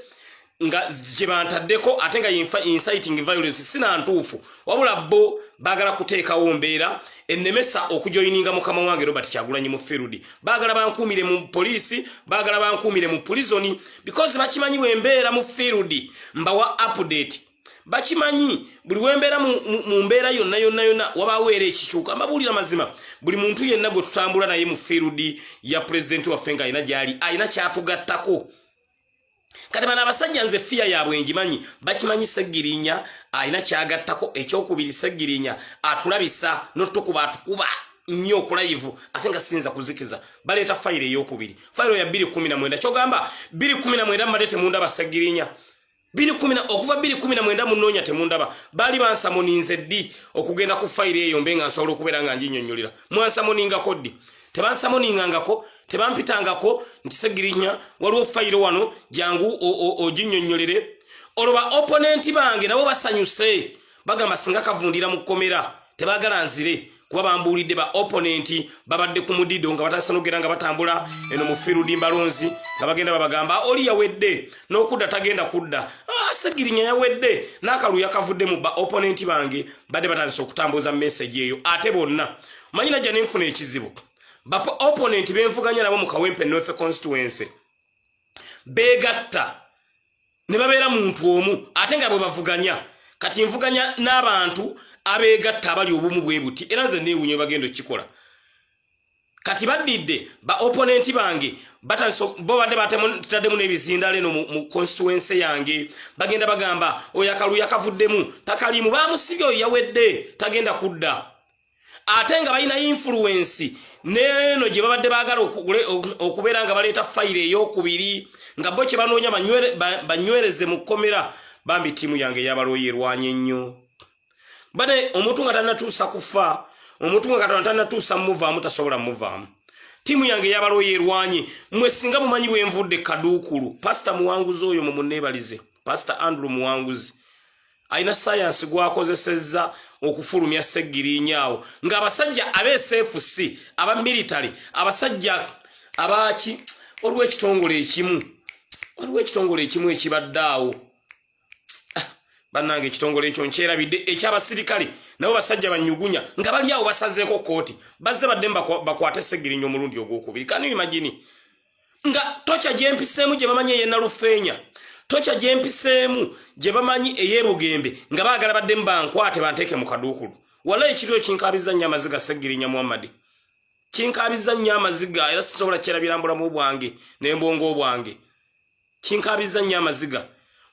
nga gye bantaddeko ate nga inciting violence sinantuufu wabula bo baagala kuteekawo mbeera ennemesa okujoyininga mukama wange Robert Kyagulanyi mu field baagala bankuumire mu poliisi baagala bankuumire mu prison because bakimanyi wembeera mu field mbawa update bakimanyi buli wembeera mu mbeera yonna wabaawo era ekikyuka mbabuulira mazima buli muntu yenna gwe tutambula naye mu field ya president waffe nga alina gyali alina kyatugattako kati bana abasajja nze fiya yaabwe ngimanyi bakimanyi Segirinya alina kyagattako ekyokubiri Segirinya atulabisa n'otukuba atukuba nnyo okulive ate nga sinza kuzikiza baleeta fayiro ey'okubiri fayiro ya 2019 kyogamba 2019 mbadde temundaba Segirinya 2010 okuva 2019 munoonya temundaba bali bansamoninze ddi okugenda ku fayiro eyo mbe nga nsobola okubeera nga nginnyonnyolera mwansamoningako ddi tebansamoningangako tebampitangako nti Segirinya waliwo fayiro wano jangu oginnyonnyolere olwoba opponenti bange nabo basanyuse bagamba singa kavundira mu kkomera tebaagala nzire kuba bambuulidde ba opponenti babadde ku mudido nga batandisa n'okugenda nga batambula eno mu field mbalonzi nga bagenda babagamba oli yawedde n'okudda tagenda kudda Segirinya yawedde n'akaluya kavudde mu ba opponenti bange badde batandisa okutambuza message eyo ate bonna manyi najja nenfuna ekizibu ba opponent benvuganya nabo mu Kawempe North constituency begatta ne babeera muntu omu ate nga bwe bavuganya kati nvuganya n'abantu abegatta abali obumu bwe buti era nze neewuunye bagenda okikola kati badidde ba opponent bange batanso bo badde batemu n'ebizinda leno mu constituency yange bagenda bagamba oyo akaluya kavuddemu takalimu bamusibye oyo yawedde tagenda kudda ate nga balina influence neno gye babadde baagala okubeera nga baleeta fayiro ey'okubiri nga bo kye banoonya banywereze mu kkomera bambi ttiimu yange yabalooye erwanye nnyo bane omuntu nga tannatuusa kufa omuntu nga Katonda tannatuusa muvaamu tasobola muvaamu ttiimu yange yabalooye erwanye mmwe singa mumanyi bwe nvudde kaduukulu pasita muwanguzi oyo mu munneebalize pasita Andrew Muwanguzi alina science gwakozesezza okufulumya Segirinya awo nga abasajja abe-SFC aba military abasajja abaki waliwo ekitongole ekimu ekibadde awo bannange ekitongole ekyo nkyerabidde eky'abasirikale nabo basajja banyugunya nga bali awo basazeeko kooti bazze badde bakwate Segirinya omulundi ogwokubiri kani imagine nga tocha gyempiseemu gye bamanyi ey'Ennalufeenya tocha gyempiseemu gye bamanyi ey'Ebugembe nga baagala badde mbankwate banteeke mu kaduukulu wala ekiro ekinkabiza nnyo amaziga Segirinya Muhammad kinkabiza nnyo amaziga era sisobola kyerabira mbulamu bwange n'embongo bwange kinkabiza nnyo amaziga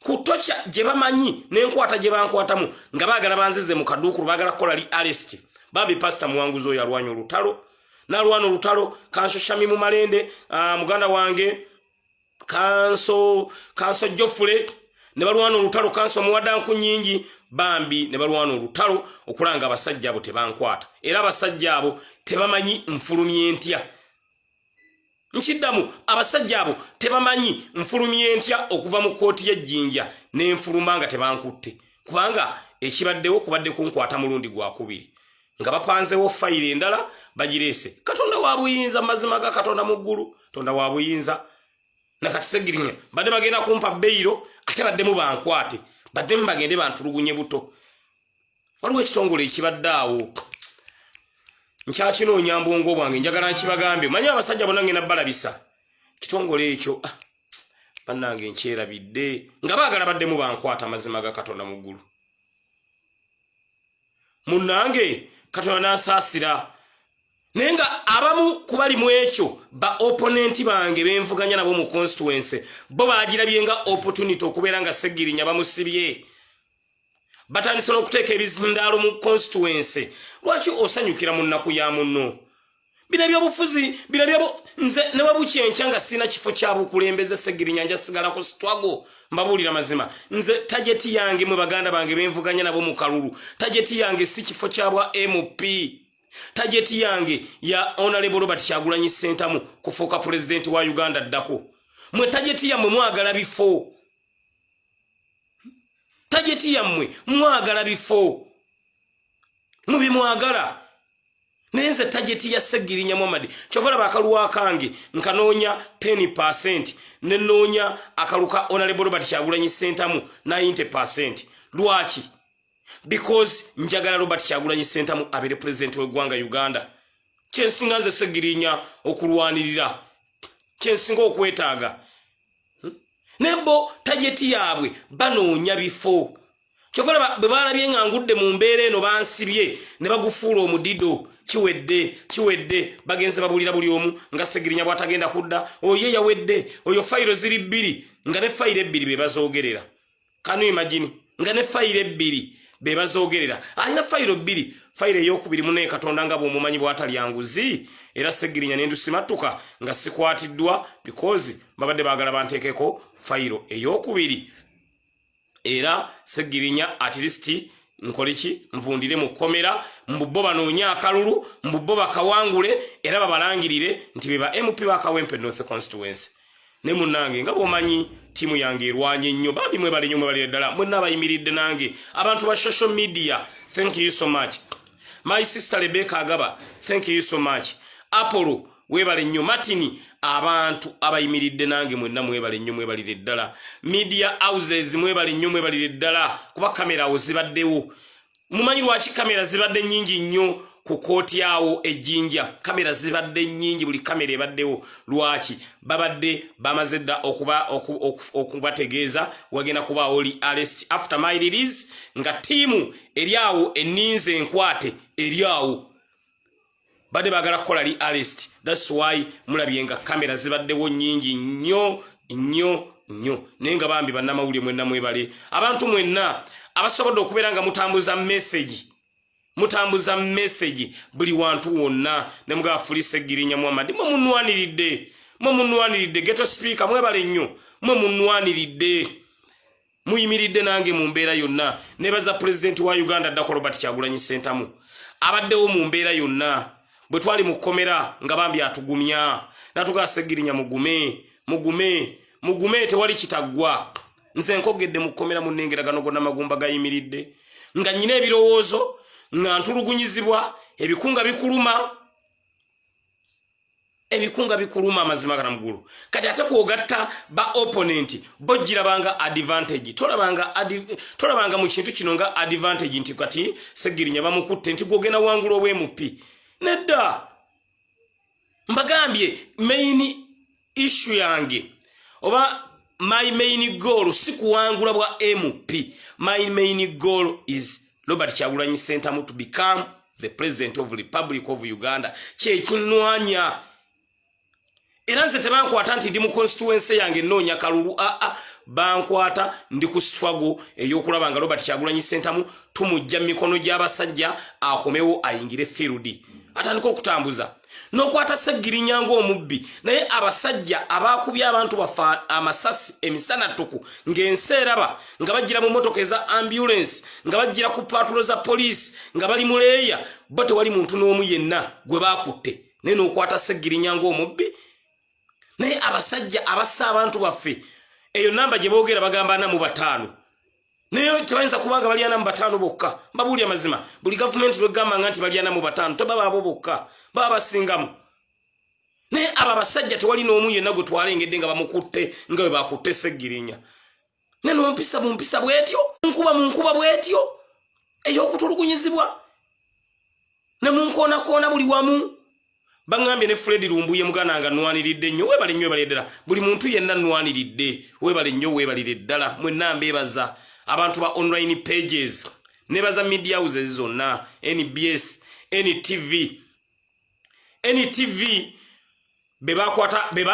ku tocha gye bamanyi n'enkwata gye bankwatamu nga baagala banzize mu kaduukulu baagala kukola li arrest babi pasita Muwanguzi oyo alwanya olutalo n'alwana olutalo Kanso Shami mu Malende muganda wange Kanso Jofule ne balwana olutalo kanso muwadanku nyingi bambi ne balwana olutalo okulanga abasajja abo tebankwata era abasajja abo tebamanyi nfulumye ntya nkiddamu abasajja abo tebamanyi nfulumye ntya okuva mu kooti y'ejjinja n'enfuluma nga tebankutte kubanga ekibaddewo kubadde kunkwata mulundi gwakubiri nga bapanzewo fayiro endala bagireese katonda wa buyinza mazima ga katonda mu ggulu tonda wa buyinza nakati Sseggirinya badde bagenda kumpa beyiro ate baddemu bankwate baddemu bagende bantulugunye buto waliwo ekitongole ekibadde awo nkyakino mbwongo bwange njagala nkibagambe manyi abasajja bonna ngenda balabisa kitongole ekyo bannange nkyerabidde nga baagala baddemu bankwata mazima ga katonda mu ggulu munnange katonda n'asaasira naye nga abamu kubali mu ekyo ba opponenti bange benvuganya nabo mu constituency bo bagirabye nga opportunity okubeera nga Sseggirinya bamusibye batandise n'okuteeka ebizindaalo mu constituency lwaki osanyukira mu nnaku ya munno bino ebyobufuzi bino nze ne wabukyenkya nga sina kifo kya bukulembeze Sseggirinya njasigala ku struggle mbabuulira mazima nze tajeti yange mwe baganda bange benvuganya nabo mu kalulu tajeti yange si kifo kya bwa MP tajeti yange ya Honorable Robert Kyagulanyi Ssentamu kufuuka president wa Uganda ddako mwe tajeti yammwe mwagala bifo tajeti yammwe mwagala bifo mubimwagala nenze tajeti ya Sseggirinya Muhammad kyovala bakaluwa kange nkanoonya 10% nenoonya akaluka Honorable Robert Kyagulanyi Ssentamu 90% lwaki because njagala Robert Kyagulanyi Ssentamu abere president w'eggwanga Uganda kyensinga nze Sseggirinya okulwanirira kyensinga okwetaaga nebo tajeti yaabwe banoonya bifo kyovala bwe balabye nga ngudde mu mbeera eno bansibye ne bagufuula omudido kiwedde bagenze babulira buli omu nga Sseggirinya bw'atagenda kudda oyo yawedde oyo fayiro ziri bbiri nga ne fayiro ebbiri be bazoogerera kanu imagine nga ne fayiro ebbiri be bazoogerera alina fayiro bbiri fayiro ey'okubiri munaye katonda nga bw'omumanyi bw'atalyanguzi era Sseggirinya nendusimattuka nga sikwatiddwa because babadde baagala banteekeko fayiro ey'okubiri era Sseggirinya at least nkoleki nvundire mu komera mbubbo banoonya akalulu mbubbo bakawangule era babalangirire nti beba MP bakawempe North Constituency ne munnange nga bwomanyi timu yange erwanye nnyo bambi mwe bali nnyo mwe bali ddala mwenna abayimiridde nange abantu ba social media thank you so much my sister Rebecca Agaba thank you so much Apollo webale nnyo Martini abantu abayimiridde nange mwenna mwebale nnyo mwebali ddala media houses mwebale nnyo mwebali ddala kuba kamera ozibaddewo mumanyi lwaki kamera zibadde nnyingi nnyo ku kooti yawo ejjinja kamera zibadde nnyingi buli kamera ebaddewo lwaki babadde bamaze dda okubategeeza wagenda kuba oli arrest after my release nga tiimu eryawo enninze enkwate eryawo badde bagala kukola li arrest that's why mulabye nga kamera zibaddewo nnyingi nnyo naye nga bambi bannamawulire mwenna mwebale abantu mwenna abasobodde okubeera nga mutambuza message buli wantu wonna ne mugafuli Sseggirinya Muhammad mwe munwaniride ghetto speaker mwebale nnyo mwe munwaniride muyimiridde nange mu mbeera yonna nebaza president wa Uganda ddako Robert Kyagulanyi Ssentamu abaddewo mu mbeera yonna bwe twali mu komera nga bambi atugumya natuga Sseggirinya mugume tewali kitaggwa nze nkogedde mu komera mu nnengeragano gonna magumba gayimiridde nga nyina ebirowoozo nga ntulugunyizibwa ebikunga bikuluma amazima gana mugulu kati ate kwogatta ba opponent bojjirabanga advantage tolabanga mu kintu kino nga advantage nti kati Sseggirinya bamukutte nti gwogenda wangula ow'emupi nedda mbagambye main issue yange oba my main goal si kuwangula bwa MP my main goal is Robert Kyagulanyi Ssentamu to become the president of the Republic of Uganda kyekinwanya era nze tebankwata nti ndi mu constituency yange noonya kalulu bankwata ndi ku struggle ey'okulaba nga Robert Kyagulanyi Ssentamu tumujja mikono gy'abasajja akomewo ayingire field atandika okutambuza n'okwata Sseggirinya ng'omubbi naye abasajja abakubya abantu bafa amasasi emisana tuku ng'ensi eraba nga bajjira mu motoka eza ambulance nga bajjira ku patulo za poliisi nga bali muleeya bo tewali muntu n'omu yenna gwe baakutte naye n'okwata Sseggirinya ng'omubbi naye abasajja abassa abantu baffe eyo namba gye boogera bagamba 45 naye tebayinza kubanga bali 45 bokka mbabuulya amazima buli gavumenti lwegamba nti bali 45 tebaba abo bokka baba basingamu naye aba basajja tewali n'omu yenna gwe twalengedde nga bamukutte nga bwe bakutte Sseggirinya naye n'ompisa bumpisa bwetyo munkuba bwetyo ey'okutulugunyizibwa ne munkoona buli wamu bangambye ne Fred Lumbuye mugana nga nwaniriddde nnyo webale ddala buli muntu yenna nwaniriddde webale nnyo webalire ddala mwenna mbeebaza abantu ba online pages nebaza media houses zonna NBS NTV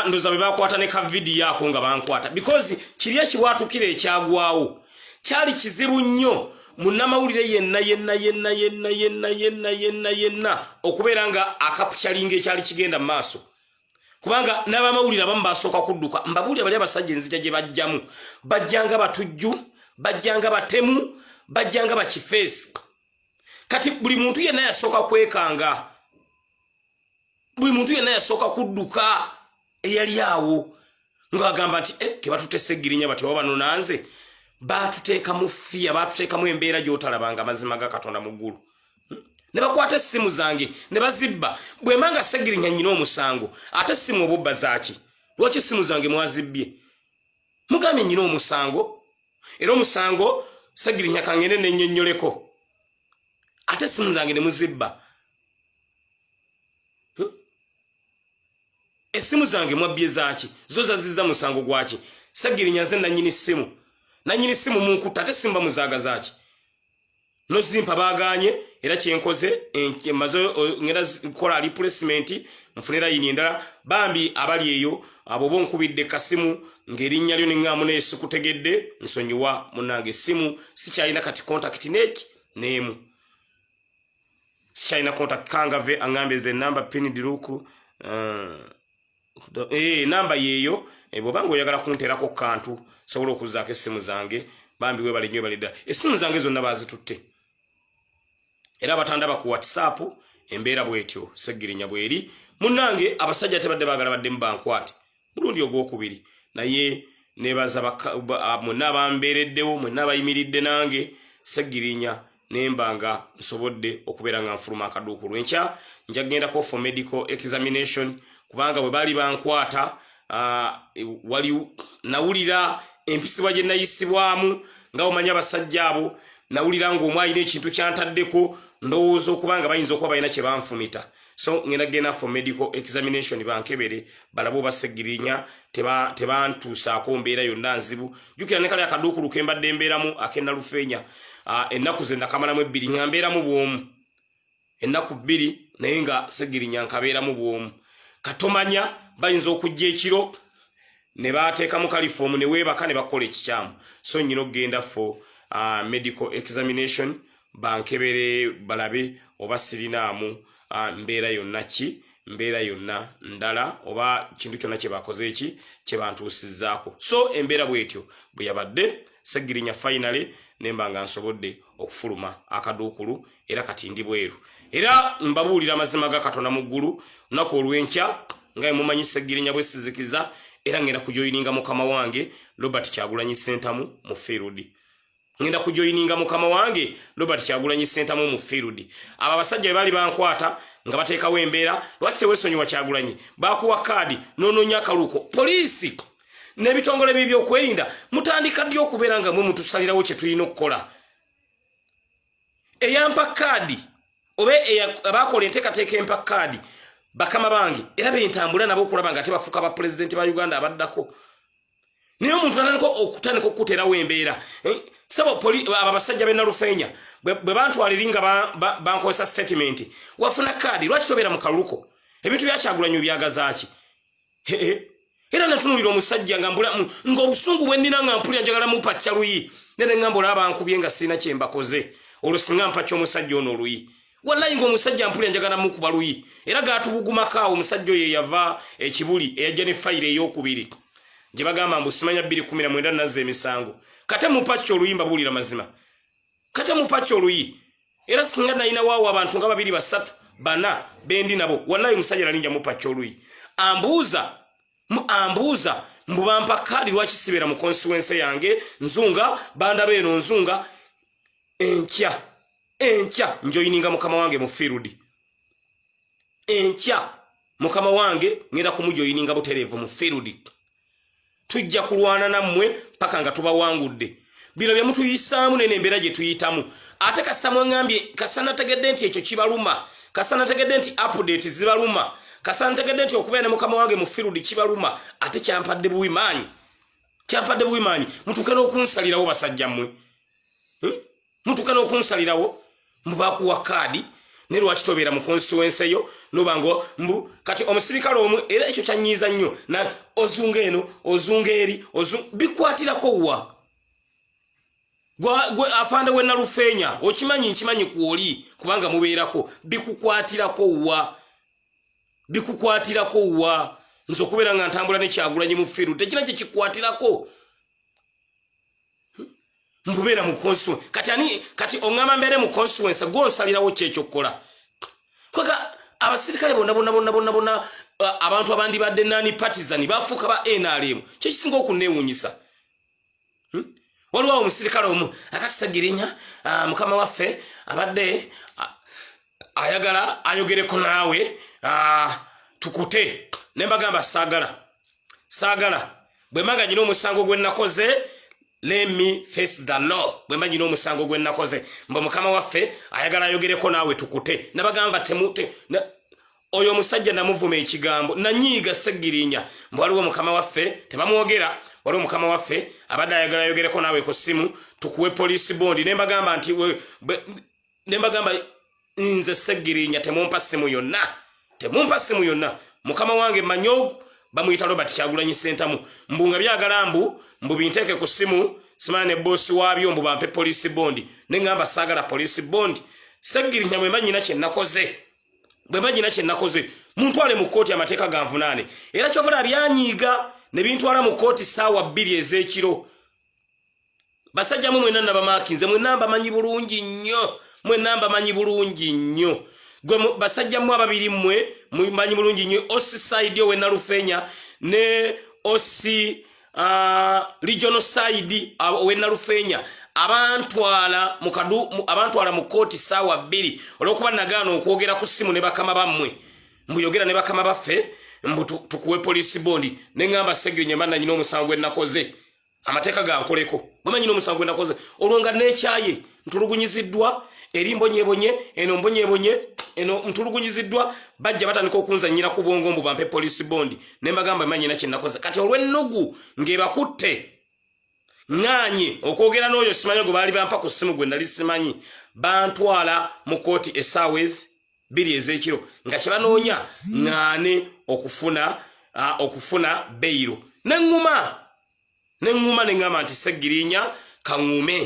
ndoza bebakwata ne ka video yako nga bankwata because kiri ekibwatukire ekyagwawo kyali kizibu nnyo munnamawulire yenna okubeera nga akapuchalinga ekyali kigenda mu maaso kubanga n'abamawulire abamu basooka kudduka mbabuulira bali abasajja enzija gye bajjamu bajjanga batujju bajjanga batemu bajjanga bakifeesi kati buli muntu yenna yasooka kwekanga buli muntu yenna yasooka kudduka eyali awo ng'agamba nti ke batutte Sseggirinya bati oba bano nanze batuteeka mu fiya batuteeka mu embeera gy'otalabanga amazima ga Katonda mu ggulu ne bakwata essimu zange ne bazibba bwe manga Sseggirinya nnyina omusango ate essimu obubba zaaki lwaki essimu zange mwazibbye mugambye nnyina omusango era omusango Sseggirinya kangende nennyonnyoleko ate essimu zange ne muzibba essimu zange mwabbye zaaki zo zazizza musango gwaki Sseggirinya nze nanyini simu munkuta ate simba muzaaga zaaki nozimpa baganye era kyenkoze mazo ngera kola replacement nfunira yini endala bambi abali eyo abo bonkubidde kasimu ngerinnya lyo ningamu nesu kutegedde nsonyiwa munange simu sikyalina kati contact neki nemu sikyalina contact kangave angambe the number pin diruku namba yeyo bobango oyagala kunterako kantu sobola okuzaako essimu zange bambi webale nnyo balidda essimu zange zonna bazitutte era batandaba ku WhatsApp embeera bwetyo Sseggirinya bweri munnange abasajja tebadde baagala badde mbankwate mulundi ogwokubiri naye nebaza mwenna abambeereddewo mwenna abayimiridde nange Sseggirinya nembanga nsobodde okubeera nga nfuluma akaduukulu enkya njagendako for medical examination kubanga bwe baali bankwata wali nawulira empisibwa gye nayisibwamu nga omanya abasajja abo nawulira ng'omw alina ekintu kyantaddeko ndowooza okubanga bayinza okuba balina kye banfumita so ngenda genda for medical examination bankebere balabe oba Sseggirinya tebantuusaako mbeera yonna nzibu jjukira ne kale akaduukulu ke mbadde mbeeramu ak'ennalufeenya ennaku ze nakamalamu 2 nga mbeeramu bwomu ennaku 2 naye nga Sseggirinya nkabeeramu bwomu katomanya bayinza okujja ekiro ne bateekamu kalifomu ne weebaka ne bakola ekikyamu so nnyina okgenda for medical examination bankebere balabe oba sirinaamu mbeera yonna ndala oba kintu kyonna kye bakoze eki kye bantuusizzaako so embeera bwetyo bwe yabadde Sseggirinya finally nemba nga nsobodde okufuluma akaduukulu era kati ndi bweru era mbabuulira amazima ga Katonda mu ggulu lunaku olw'enkya nga mumanyi Sseggirinya bwe sizikiza era ngenda kujoyininga mukama wange Robert Kyagulanyi Ssentamu mu field ngenda kujoyininga mukama wange Robert Kyagulanyi Ssentamu mu field aba basajja bali bankwata nga bateekawo embeera lwaki tewesonyiwa Kyagulanyi bakuwa kaadi nononya akaluko polisi n'ebitongole by'ebyokwerinda mutandika ddi okubeera nga mwe mutusalirawo kye tulina okukola eyampa kaadi oba abakola enteekateeka empa kaadi bakama bange era bentambula nabo okulaba nga tebafuuka ba pulezidenti ba Uganda abaddako naye omuntu okutandika okukuteerawo embeera sabo abasajja b'ennalufeenya bwe bantwaliri nga bankozesa statement wafuna kaadi lwaki tobeera mu kaluko ebintu bya Kyagulanyi byagazaaki era natunulira omusajja ng'obusungu bwe nnina nga mpulira njagala mupa kya luyi nene ngamba olaba nkubye nga sirina kye mbakoze olwo singa mpa ky'omusajja ono oluyi wallahi ngo musajja mpuli njagala mu kubaluyi era gatubugumaka omusajja ye yava ekibuli eyajja ne file ey'okubiri gye bagamba mbu simanya 219 nazze emisango kate mupacho oluyimba bulira mazima kate mupacho oluyi era singa nalina waawo abantu nga 2 3 bana bendi nabo wallahi musajja nalinja mupacho oluyi ambuuza mbubampa kadi lwaki sibera mu constituency yange nzunga banda beno nzunga enkya njoyininga mukama wange mu field enkya mukama wange ngenda kumujoyininga buterevu mu field tujja kulwana nammwe paka nga tubawangudde bino bye mutuyisaamu nene embeera gye tuyitamu ate kasamwe ngambye kasana tegedde nti ekyo kibaluma kasana tegedde nti update zibaluma kasana tegedde nti okubeera ne mukama wange mu field kibaluma ate kyampadde buwimaanyi mutuuke n'okunsalirawo basajja mmwe mutuuke n'okunsalirawo mubakuwa kaadi ne lwaki tobeera mu constituency yo nobango mbu kati omusirikale omwe era ekyo kyanyiiza nnyo na ozunga eno ozunga eri bikwatirako wa gwe afande we Nalufeenya nkimanyi kuoli kubanga mubeerako bikukwatirako wa nzo kubeera nga ntambula ne Kyagulanyi mu field tekina kye kikwatirako mbubeera mu constituency kati ongama mbere mu constituency gonsalirawo kyekyo kukola kwaka abasirikale bonna abantu abandi badde nani partisan bafuka ba NRM kye kisinga okuneewunyisa waliwo omusirikale omu akatisagirinya mukama waffe abadde ayagala ayogereko naawe tukute nembagamba saagala bwe mbaga nyina omusango gwe nakoze let me face the law bwe mbaga nyina omusango gwe nakoze mbu mukama waffe ayagala ayogereko naawe tukute nabagamba temute oyo omusajja namuvuma ekigambo nanyiiga Segirinya mbu waliwo mukama waffe tebamwogera waliwo mukama waffe abadde ayagala ayogereko naawe ku ssimu tukuwe police bond nembagamba nti nembagamba nze Segirinya temumpa ssimu yonna mukama wange manyogu bamuyita Robert Kyagulanyi Sentamu mbunga byagala mbu binteeke ku ssimu simane boss waabyo mbu bampe police bond nengamba saagala police bond Segirinya bwe manyina kye nakoze muntwale mu kooti amateeka ganvunaane era kyovula byanyiiga ne bintwala mu kooti saawa 2 ez'ekiro basajja mu mwenna nabamaaki nze mwenna mbamanyi bulungi nnyo gwe basajja mu ababiri mmwe mumanyi bulungi nnyo osi side we Nalufeenya ne osi regional side we Nalufeenya abantwala mu kooti saawa 2 olwokuba nagaana okwogera ku ssimu ne bakama bammwe mbuyogera ne bakama baffe mbu tukuwe police bond nengamba Segirinya mbanna nyina omusango gwe nakoze amateeka gankoleko bwe nyina omusango gwe nakoze olwonga n'ekyaye ntulugunyiziddwa eri mbonyebonye eno ntulugunyiziddwa bajja batandika okunzanyira ku bwongo mbu bampe police bond nembagamba manyina kye nakoze kati olw'ennugu ng'ebakutte nganye okwogera n'oyo simanyi gwe baali bampa ku ssimu gwe nali simanyi bantwala mu kooti essaawa 2 ez'ekiro nga kye banoonya ŋŋaane okufuna beyiro neŋŋuma neŋŋamba nti Segirinya kaŋŋume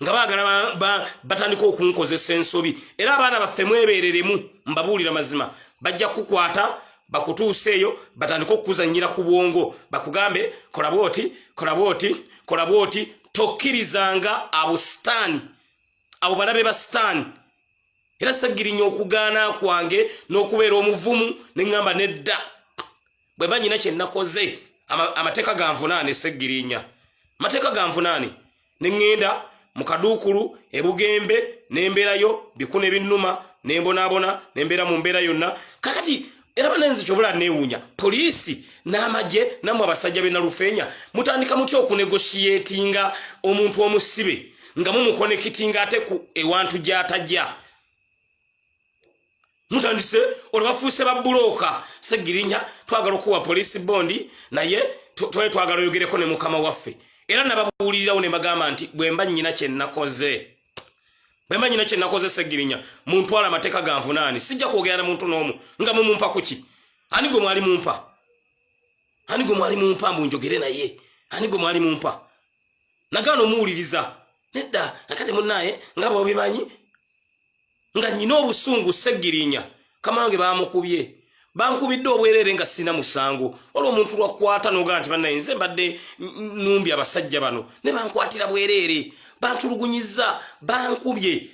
nga baagala batandika okunkozesa ensobi era abaana baffe mwebeereremu mbabuulira mazima bajja kukwata bakutuuseeyo batandika okuzannyira ku bwongo bakugambe kola bwoti tokkirizanga abo sitaani abo balabe ba sitaani era Segirinya okugaana kwange n'okubeera omuvumu neŋŋamba nedda bwe mba nyina kye nakoze amateeka ganvunaane Segirinya mateeka ganvunaane neŋŋenda mu Kaduukulu ebugembe nembeerayo bikune binnuma nembonaabona nembeera mu mbeera yonna kakati era banenzi kyobula neewuunya poliisi n'amagye nammwe abasajja be Nalufeenya mutandika mutya okunegotiatinga omuntu omusibe nga mumukonekitinga ate ku ewantu gy'atajja mutandise olwafuuse babbulooka Segirinya twagala okuwa police bond naye twagala oyogereko ne mukama waffe era nababuulirirawo ne bagamba nti bwe mba nnyina kye nakoze Segirinya muntwala amateeka ganvunaani sijja kwogera na muntu n'omu nga mumumpa kuki ani gwe mwali mumpa mbunjogere naye ani gwe mwali mumpa nagaana omuwuliriza nedda akati munnaye ngabo obimanyi nga nyina obusungu Sseggirinya kamange bamukubye bankubidde obwerere nga sina musango olwo omuntu lwakwata noga nti bannaye nze mbadde numbi abasajja bano ne bankwatira bwerere bantulugunyiza bankubye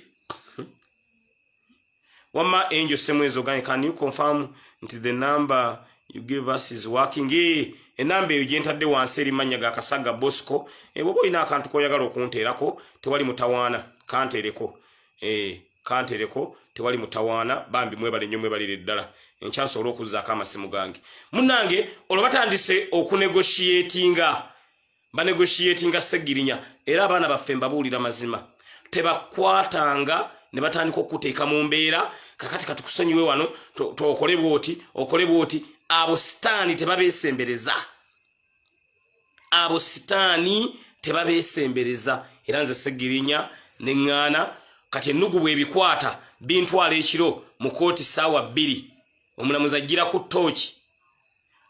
Wama Angel Semwezo gani can you confirm nti the number you give us is working enamba eyo gyentadde wansi erimanya ga Kasaga Bosco bobo ina akantu koyagala okunteerako tewali mutawaana kantereko kantereko tewali mutawaana bambi mwebale nnyo mwebalire ddala enkyanso olw'okuzzaako amasimu gange munnange olwo batandise okunegotiatinga banegotiatinga Sseggirinya era abaana baffe mbabuulira mazima tebakwatanga ne batandika okuteeka mu mbeera kakati katukusonyiwe wano okole bwoti abo sitaani tebabeesembereza era nze Sseggirinya neŋŋaana kati ennugu bw'ebikwata bintwala ekiro mu kooti ssaawa 2 omulamuzi ajjira ku ttooki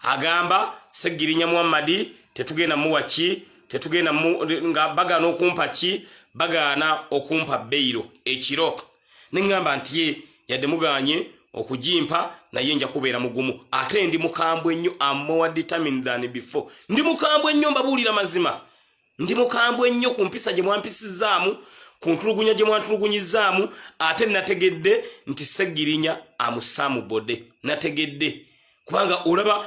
agamba Sseggirinya Muhammad tetugenda muwaki tetugenda nga bagaana okumpa ki bagaana okumpa beyiro ekiro neŋŋamba nti ye yadde muganye okujimpa naye nja kubeera mugumu ate ndi mukambwe nnyo am more determined than before ndi mukambwe nnyo mbabuulira mazima ndi mukambwe nnyo ku mpisa gye mwampisizaamu ku ntulugunya gye mwantulugunyizaamu ate nategedde nti Sseggirinya amusaamu bode nategedde kubanga olaba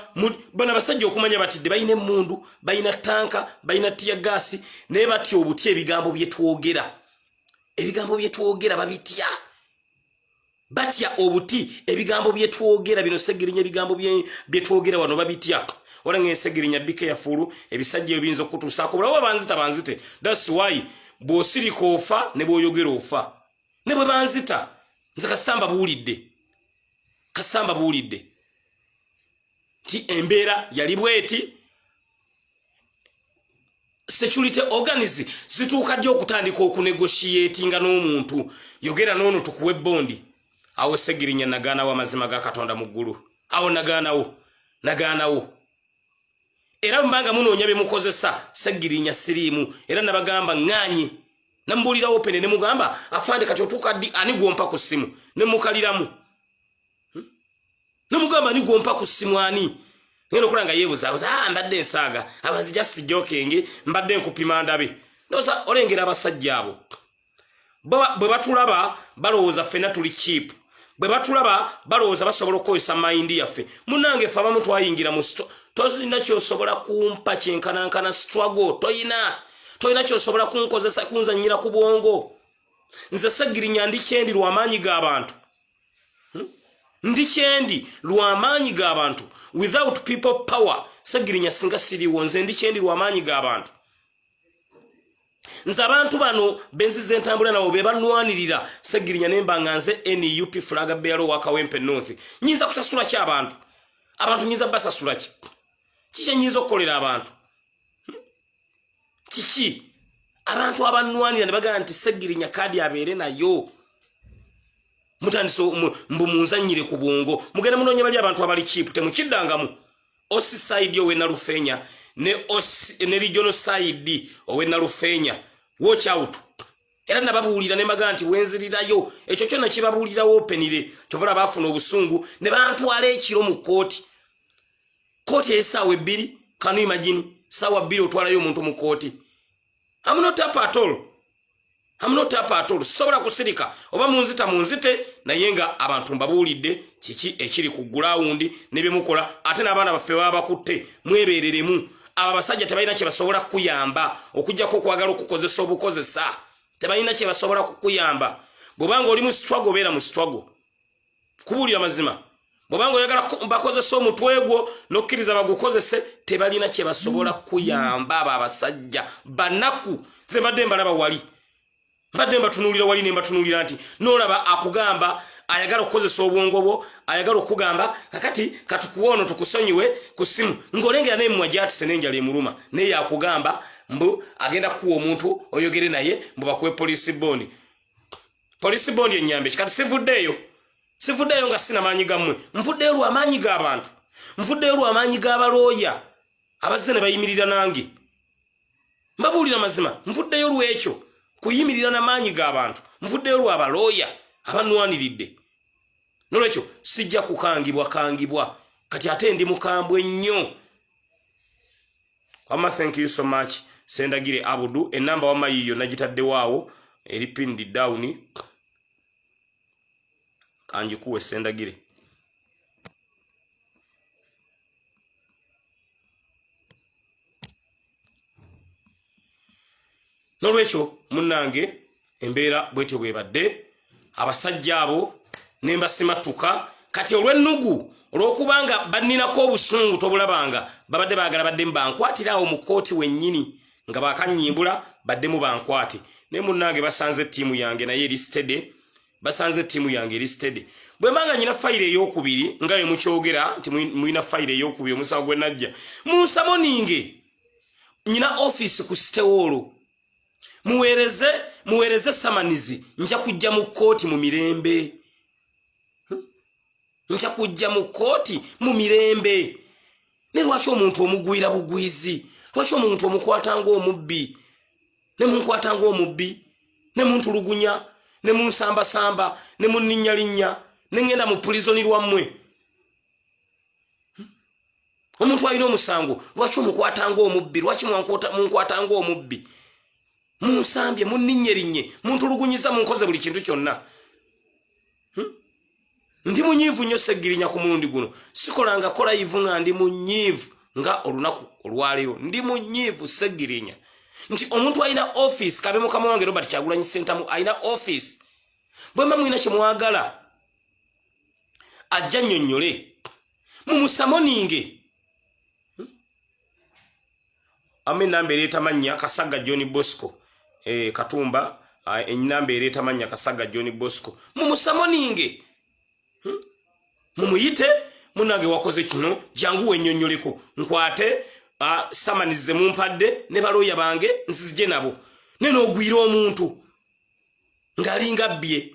bana basajja okumanya batidde bayina emmundu bayina tanka bayina tiyagasi naye batya obutya ebigambo byetwogera babitya batya obuti ebigambo byetwogera bino Sseggirinya ebigambo byetwogera wano babitya wala nge Sseggirinya bike yafulu ebisajja ebinzo kutusaako bulawa banzite that's why bw'osirika ofa ne bw'oyogera ofa ne bwe banzita nze kasamba buulidde ti embeera yali bweti security organize zituuka ddi okutandika okunegotiatinga n'omuntu yogera n'ono tukuwe bondi awo Sseggirinya nagaanawo amazima ga Katonda mu ggulu awo nagaanawo era mbanga munoonya bye mukozesa Sseggirinya siriimu era nabagamba ŋŋaanyi nambuulira open ne mugamba afande kati otuuka ddi ani gwompa ku ssimu ne mukaliramu ne mugamba ani gwompa ku ssimu ani ngeno kulanga yebuza mbadde ensaaga abazi just joking mbadde nkupima ndabe ndoza olengera abasajja abo bwe batulaba balowooza ffena tuli cheap bwe batulaba balowooza basobola okukozesa mayindi yaffe munnange ffe abamu twayingira mu tozina kyosobola kumpa kyenkanankana struggle toyina kyosobola kunkozesa kunzanyira ku bwongo nze Sseggirinya ndi kyendi lw'amaanyi g'abantu without people power Sseggirinya singa siriwo nze ndi kyendi lw'amaanyi g'abantu nze abantu bano benzize entambula nabo be banwanirira Sseggirinya nemba nga nze NUP flag bearer wa Kawempe North nyinza kusasula ki abantu nyinza basasula ki kiki nyinza okukolera abantu kiki abantu abanwanira ne bagamba nti Sseggirinya kadi abeere nayo mutandiso mbu munzanyire ku bwongo mugenda munoonya bali abantu abali cheap temukiddangamu osi side owe Nalufeenya ne regional side owe Nalufeenya watch out era nababuulira ne magana nti wenzirirayo ekyo kyonna kibabuulirawo openire kyovala baafuna obusungu ne bantwala ekiro mu kooti esaawa 2 can you imagine saawa 2 otwalayo omuntu mu kooti I'm not up at all sobola kusirika oba munzite naye nga abantu mbabuulidde kiki ekiri ku ground ne byemukola ate n'abaana baffe baba bakutte mwebeereremu aba basajja tebalina kye basobola kukuyamba okujjako okwagala okukozesa obukozesa tebalina kye basobola kukuyamba bw'obanga oli mu struggle beera mu struggle kubuulira mazima bw'obanga oyagala bakozesa omutwe gwo n'okkiriza bagukozese tebalina kye basobola kukuyamba abo abasajja banaku ze mbadde mbalaba wali mbadde mbatunuulira wali ne mbatunuulira nti n'olaba akugamba ayagala okukozesa obwongo bwo ayagala okugamba kakati katukuwono tukusonyiwe ku ssimu ng'olengera n'emimwa gyatise n'enjala emuluma naye yakugamba mbu agenda kuwa omuntu oyogere naye mbu bakuwe police bond enyambe kati sivuddeeyo nga sina maanyi gammwe nvuddeyo lw'amaanyi g'abantu nvuddeyo lw'amaanyi g'abalooya abazze ne bayimirira nange mbabuulira mazima nvuddeyo lw'ekyo kuyimirira n'amaanyi g'abantu nvuddeyo lwa balooya abanwaniride nolwekyo sijja kukangibwa kati ate ndi mukambwe nnyo. Wama, thank you so much. Sendagire Abudu enamba wama yiyo nagitadde waawo eri pinned down kanjikuwe Sendagire. Nolwekyo munnange embeera bwetyo bwebadde abasajja abo nemba simatuka kati olw'ennugu olw'okubanga banninako obusungu tobulabanga babadde baagala badde mbankwatirawo mu kooti wennyini nga bakanyimbula baddemu bankwate naye munnange basanze ttiimu yange naye listed bwe mbanga nyina fayiro ey'okubiri nga bwe mukyogera nti mulina fayiro ey'okubiri omusawo gwe najja munsamoninge nyina office ku sitewolo muweereze samanizi nja kujja mu kooti mu mirembe ne lwaki omuntu omugwira bugwizi lwaki omuntu omukwatanga omubbi ne muntulugunya ne munsambasamba ne munninyalinnya ne ngenda mu pulizoni lwammwe omuntu alina omusango lwaki omukwatanga omubbi lwaki munkwatanga omubbi munsambye munninyerinye muntulugunyiza munkoze buli kintu kyonna ndi munyiivu nnyo Seggirinya ku mulundi guno sikolanga kola yivu nga ndi munyiivu nga olunaku olwaleero ndi munyiivu Seggirinya nti omuntu alina office kabe mukama wange Robert Kyagulanyi Ssentamu alina office bwe mba mulina kyemwagala ajja nnyonnyole mumusamoninge enamba ereeta mannya Kasagga John Bosco Katumba enamba ereeta mannya Kasagga John Bosco mumusamoninge mumuyite munange wakoze kino jangu wennyonnyoleko nkwate samanize mumpadde ne balooya bange nzije nabo nene ogwira omuntu ngalinga bbye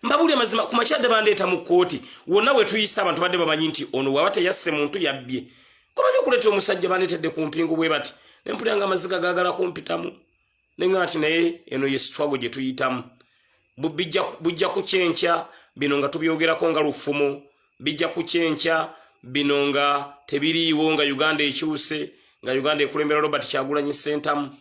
mbabulya mazima ku makyadde bandeeta mu kooti wonna we tuyisa abantu badde bamanyi nti ono waba teyasse muntu yabbye kumanyi okuleeta omusajja bandeetedde ku mpingu bwe bati nempulya amaziga gaagala kumpitamu nenga nti naye eno ye struggle gye tuyitamu bujja kukyenkya bino nga tubyogerako nga lufumo bijja kukyenkya bino nga tebiriiwo nga Uganda ekyuse nga Uganda ekulembera Robert Kyagulanyi Ssentamu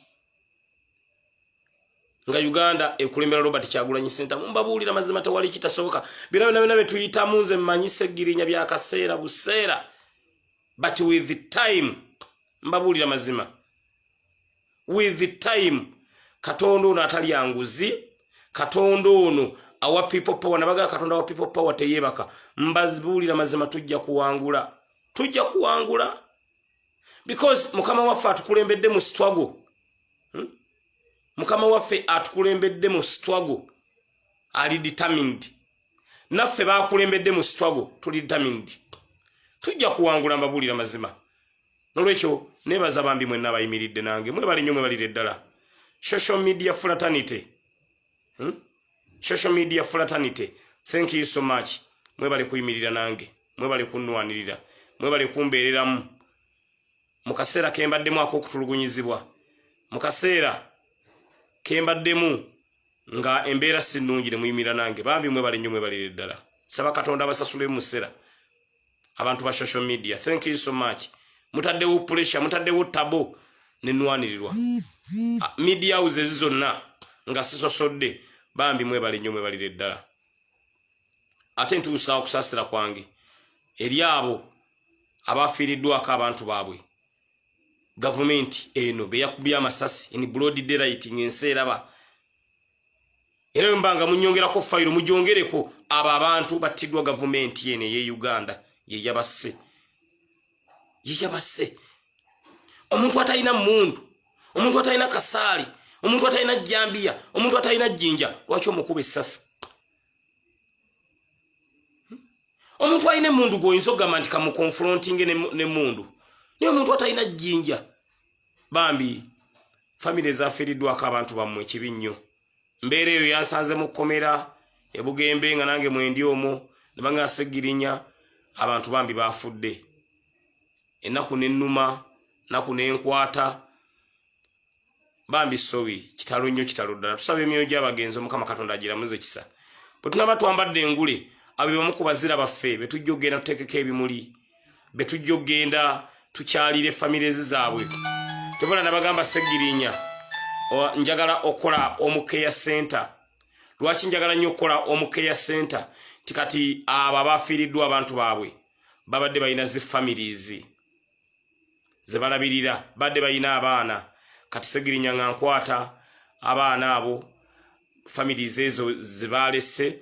mbabuulira mazima tewali kitasoboka bino byonna bye tuyitamu nze mmanyi Seggirinya bya kaseera buseera but with the time mbabuulira mazima with the time Katonda ono atali anguzi Katonda ono our people power nabaga Katonda our people power teyebaka mbazibuulira mazima tujja kuwangula because mukama waffe atukulembedde mu struggle ali determined naffe bakulembedde mu struggle tuli determined tujja kuwangula mbabuulira mazima nolwekyo nebaza bambi mwenna abayimiridde nange mwebale nnyo mwebalire ddala social media fraternity thank you so much mwebale kuyimirira nange mwebale kunnwanirira mwebale kumbeereramu mu kaseera kembaddemu ak'okutulugunyizibwa mu kaseera kembaddemu nga embeera si nnungi ne muyimirira nange bambi mwebale nnyo mwebalire ddala saba Katonda abasasule mu sera abantu ba social media thank you so much mutaddewo pressure mutaddewo tabo nenwanirirwa media houses zonna nga sisosodde bambi mwebale nnyo mwebalire ddala ate ntuusa okusaasira kwange eri abo abafiiriddwako abantu baabwe gavumenti eno beyakubya amasasi in broad daylight ng'ensi eraba era bwe mbanga munnyongerako fayiro mugyongereko abo abantu battiddwa gavumenti yene ye Uganda yeyabasse omuntu atalina mmundu omuntu atalina kasaali omuntu atalina jjambiya omuntu atalina jjinja lwaki omukuba essasi omuntu alina emmundu goyinza okugamba nti kamukonfrontinge n'emmundu naye omuntu atalina jjinja bambi famire ezafiiriddwako abantu bammwe ekibi nnyo mbeera eyo yansanze mu kkomera ebugembe nga nange mwendi omwo ne banga Seggirinya abantu bambi baafudde ennaku n'ennuma naku n'enkwata bambi sowi kitalo nnyo kitalo ddala tusaba emyoyo gy'abagenzi Mukama Katonda agiramuze kisa bwe tunaba twambadde engule abo bamu ku bazira baffe be tujja okgenda tuteekeko ebimuli be tujja okgenda tukyalire families zaabwe tebona nabagamba Segirinya njagala okola omukeya center lwaki njagala nnyo okukola omukeya center tikati abo bafiiriddwa abantu baabwe babadde balina zi families ze balabirira badde balina abaana kati Segirinya nga nkwata abaana abo families ezo zibalese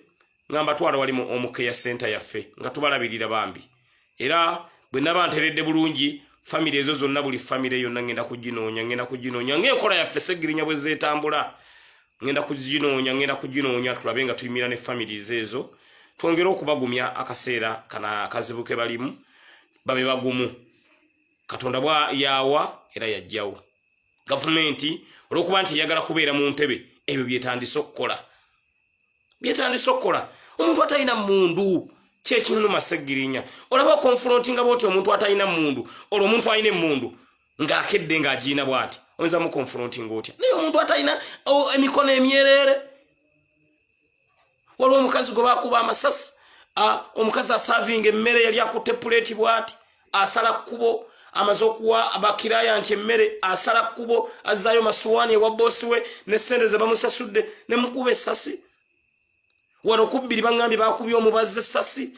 ngamba twala wali mu omukeya center yaffe nga tubalabirira bambi era bwe naba nteredde bulungi family ezo zonna buli family yonna ngenda kuginoonya ng'enkola yaffe Segirinya bwe zeetambula ngenda kuginoonya tulabe nga tuyimira ne families ezo twongere okubagumya akaseera kana akazibuke balimu babe bagumu Katonda bwa yawa era yajjawo gavumenti olwokuba nti yagala kubeera mu ntebe ebyo byetandise okukola omuntu atalina mundu kyekinuma Segirinya olaba confrontinga bwoti omuntu atalina mundu olwo omuntu alina mundu ng'akedde ng'agiina bwati oyinza mu confrontinga otya naye omuntu atalina emikono emyerere waliwo omukazi gwe bakuba amasasi omukazi asavinga emmere yali akutte puleti bwati asala kkubo amaze okuwa abakiraya nti emmere asala kkubo azzaayo masuwaani ewa boosi we ne ssente ze bamusasudde ne mukuba essasi wano kubbiri bangambye bakubye omubazi essasi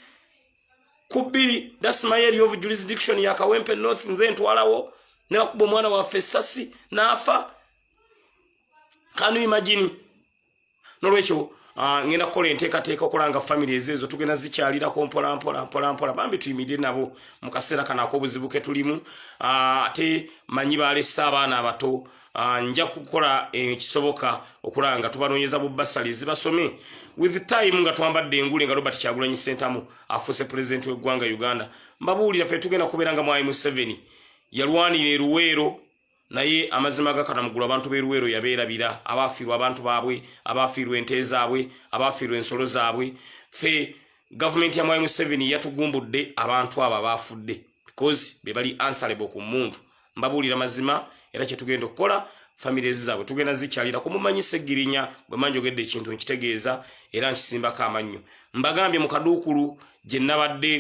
kubbiri that's my area of jurisdiction ya Kawempe North nze ntwalawo ne bakuba omwana waffe essasi n'afa can you imagine nolwekyo ngenda kukola enteekateeka okulanga families ezo tugenda zikyalirako mpola bambi tuyimirire nabo mu kaseera kano ak'obuzibu ke tulimu ate manyi balese abaana abato nja kukola ekisoboka okulanga tubanoonyeza bubbasali zibasome with time nga twambadde engule nga Robert Kyagulanyi Ssentamu afuuse president w'eggwanga Uganda mbabuulira ffe tugenda kubeeranga mu M7 yalwanira eruweero naye amazima gakanamugula abantu beruweero yabeerabira abafiirwa abantu baabwe abafiirwa ente zaabwe abafiirwa ensolo zaabwe fe government ya M7 yatugumbudde abantu abo abafudde because be bali answerable ku muntu mbabuulira mazima era kye tugenda okukola families zaabwe tugenda zikyalira ku mumanyi Segirinya bwe manjogedde ekintu nkitegeeza era nkisimbako amannyo mbagambye mu kaduukulu gye nnabadde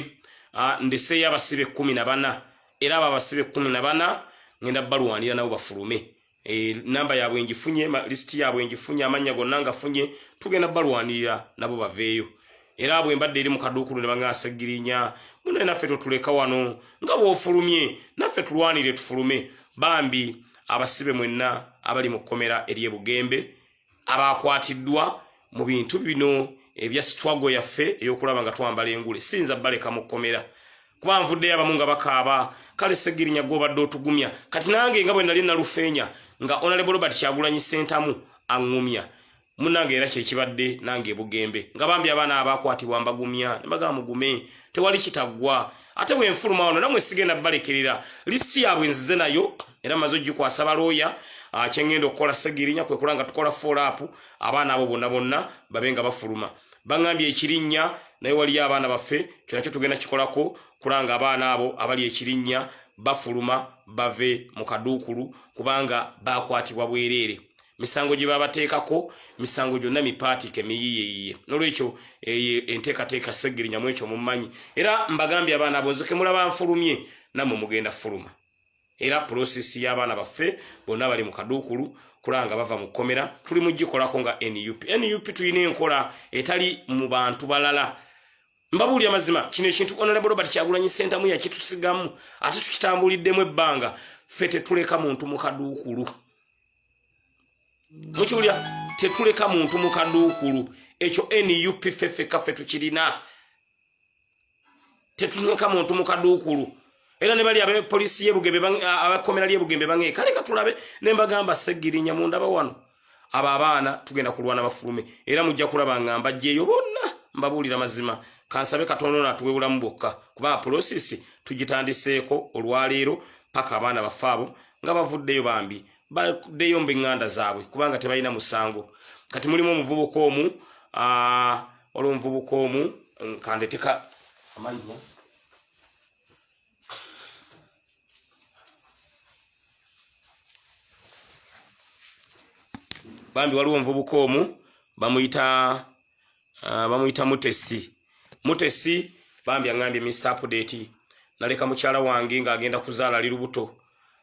ndeseeyo abasibe 14 era abo abasibe 14 ngenda balwanira nabo bafulume namba yabwe ngifunye list yabwe ngifunye amanya gonna ngafunye tugenda balwanira nabo baveeyo era bwe mbadde eri mu kaduukulu ne banga Segirinya muno naffe totuleka wano nga bw'ofulumye naffe tulwanire tufulume bambi abasibe mwenna abali mu kkomera eri Bugembe abakwatiddwa mu bintu bino ebya struggle yaffe ey'okulaba nga twambala engule sinza baleka mu kkomera kuba nvuddeyo abamu nga bakaaba kale Segirinya gw'obadde otugumya kati nange nga bwe nali nalufeenya nga Honorable Robert Kyagulanyi Ssentamu aŋŋumya munange era kyekibadde nange Bugembe nga bambi abaana abakwatibwa mbagumya ne bagamba mugume tewali kitaggwa ate bwe nfuluma wano namwe sigenda balekerera list yabwe nzize nayo era mazo gikwasa balooya kyengenda okukola Segirinya kwe kulanga tukola follow up abaana abo bonna babenga bafuluma bangambye Ekirinnya naye wali abaana baffe kinakyo tugenda kikolako kulanga abaana abo abali Ekirinnya bafuluma bave mu kaduukulu kubanga bakwatibwa bwereere misango gye babateekako misango gyonna mipaatike miyiyeyiye nolwekyo enteekateeka Segirinya mu ekyo mumanyi era mbagambye abaana abo nzoke mulaba nfulumye nammwe mugenda fuluma era process y'abaana baffe bonna bali mu kaduukulu kulanga bava mu kkomera tuli mugikolako nga NUP tulina enkola etali mu bantu balala mbabuulya mazima kino ekintu Honorable Robert Kyagulanyi Ssentamu yakitusigamu ate tukitambuliddemu ebbanga ffe tetuleka muntu mu kaduukulu mukiwulya tetuleka muntu mu kaduukulu ekyo NUP ffe kaffe tukirina tetuleka muntu mu kaduukulu era ne bali abapolisi y'Ebugembe abakomera ly'Ebugembe bange kale katulabe ne mbagamba Segirinya mundaba wano abo abaana tugenda kulwana bafulume era mujja kulaba ngamba jjeyo bonna mbabuulira mazima kansabe Katonda natuwe bulamu bwokka kuba process tugitandiseeko olwaleero paka abaana bafaabo nga bavuddeyo bambi baddeyo mbenganda zaabwe kubanga tebalina musango kati mulimu omuvubuka omu waliwo omuvubuka omu kandeteka amannya bambi waliwo nvubuka omu bamuyita Mutesi bambi angambye Mr. Update naleka mukyala wange nga agenda kuzaala ali lubuto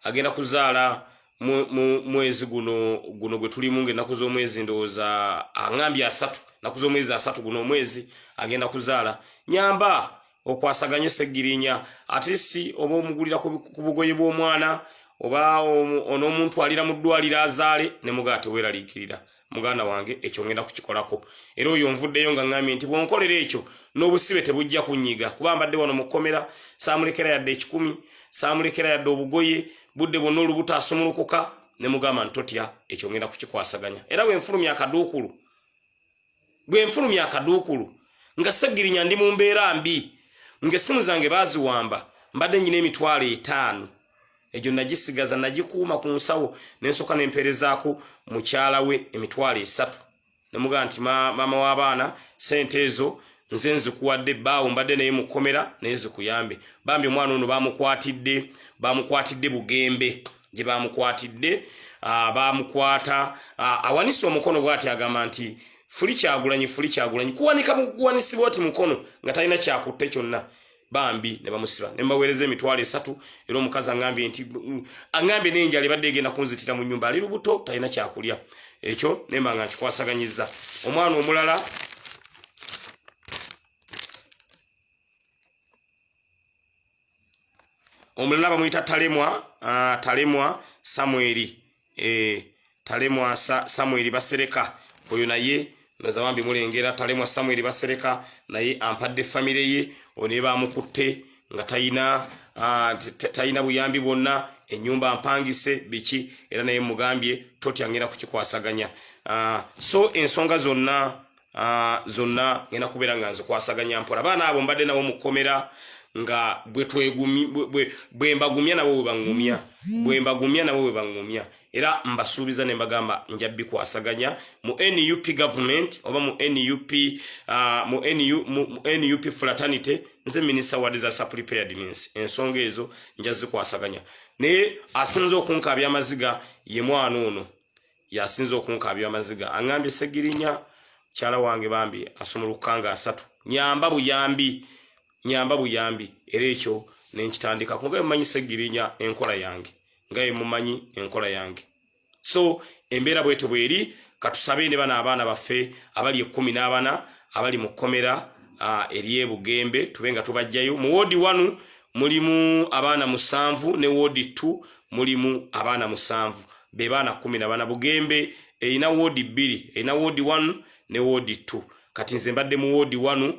agenda kuzaala mwezi guno gwe tulimu ng'ennaku z'omwezi ndowooza angambye 3 naku z'omwezi 3 guno omwezi agenda kuzaala nyamba okwasaganya Sseggirinya ate si oba omugulira ku bugoye bw'omwana oba omuntu alira mu ddwaliro azaale ne mugaate weeraliikirira muganda wange ekyo ngenda kukikolako era oyo nvuddeyo nga ngambye nti bwonkolera ekyo n'obusibe tebujja kunyiga kuba mbadde wano mukomera saamulekera yadde 10 saamulekera yadde obugoye budde bwonna olubuto asumulukuka ne mugamba ntotya ekyo ngenda kukikwasaganya era bwenfulumya akaduukulu nga Sseggirinya ndi mu mbeera mbi ng'essimu zange baaziwamba mbadde nyina emitwalo 5 ejo nagisigaza nagikuuma ku nsawo nensoka nemperezaako mukyala we emitwalo 3 nemugamba nti maama w'abaana sente ezo nze nzikuwadde baawo mbadde naye mukomera naye zikuyambe bambi omwana ono bamukwatidde Bugembe gye bamukwatidde bamukwata awanise omukono bw'ati agamba nti fuli Kyagulanyi kuwanika buwanisibwa oti mukono nga talina kyakutte kyonna bambi ne bamusiba ne mbaweereza emitwalo 3 era omukazi angambye n'enjala ebadde egenda kunzitira mu nnyumba ali lubuto talina kyakulya ekyo nemba nga nkikwasaganyizza omwana omulala bamuyita Talemwa Samweri Basereka oyo naye noza bambi mulengera Talemwa Samweri Basereka naye ampadde famire ye one bamukutte nga tayina buyambi bwonna ennyumba mpangise biki era naye mugambye totya ngenda kukikwasaganya so ensonga zonna ngenda kubeera nga nzikwasaganya mpola baana abo mbadde nabo mukomera nga bwe mbagumya nabo bwe bangumya era mbasuubiza ne mbagamba nja bikwasaganya mu NUP government oba mu NUP fraternity nze minister wa disaster preparedness ensonga ezo nja zikwasaganya naye asinze okunkabya amaziga ye mwana ono yasinze okunkabya amaziga angambye Sseggirinya kyala wange bambi asumulukanga 3 nyamba buyambi era ekyo nenkitandika kunga mmanyi Sseggirinya enkola yange ngaye mumanyi enkola yange so embeera bwete bweri katusabe ne bana abaana baffe abali 14 abali mukomera eri Bugembe tubenga tubajjayo mu ward 1 mulimu abaana 7 ne ward 2 mulimu abaana 7 be baana 14 Bugembe ina ward 2 ina ward 1 ne ward 2 kati nze mbadde mu ward 1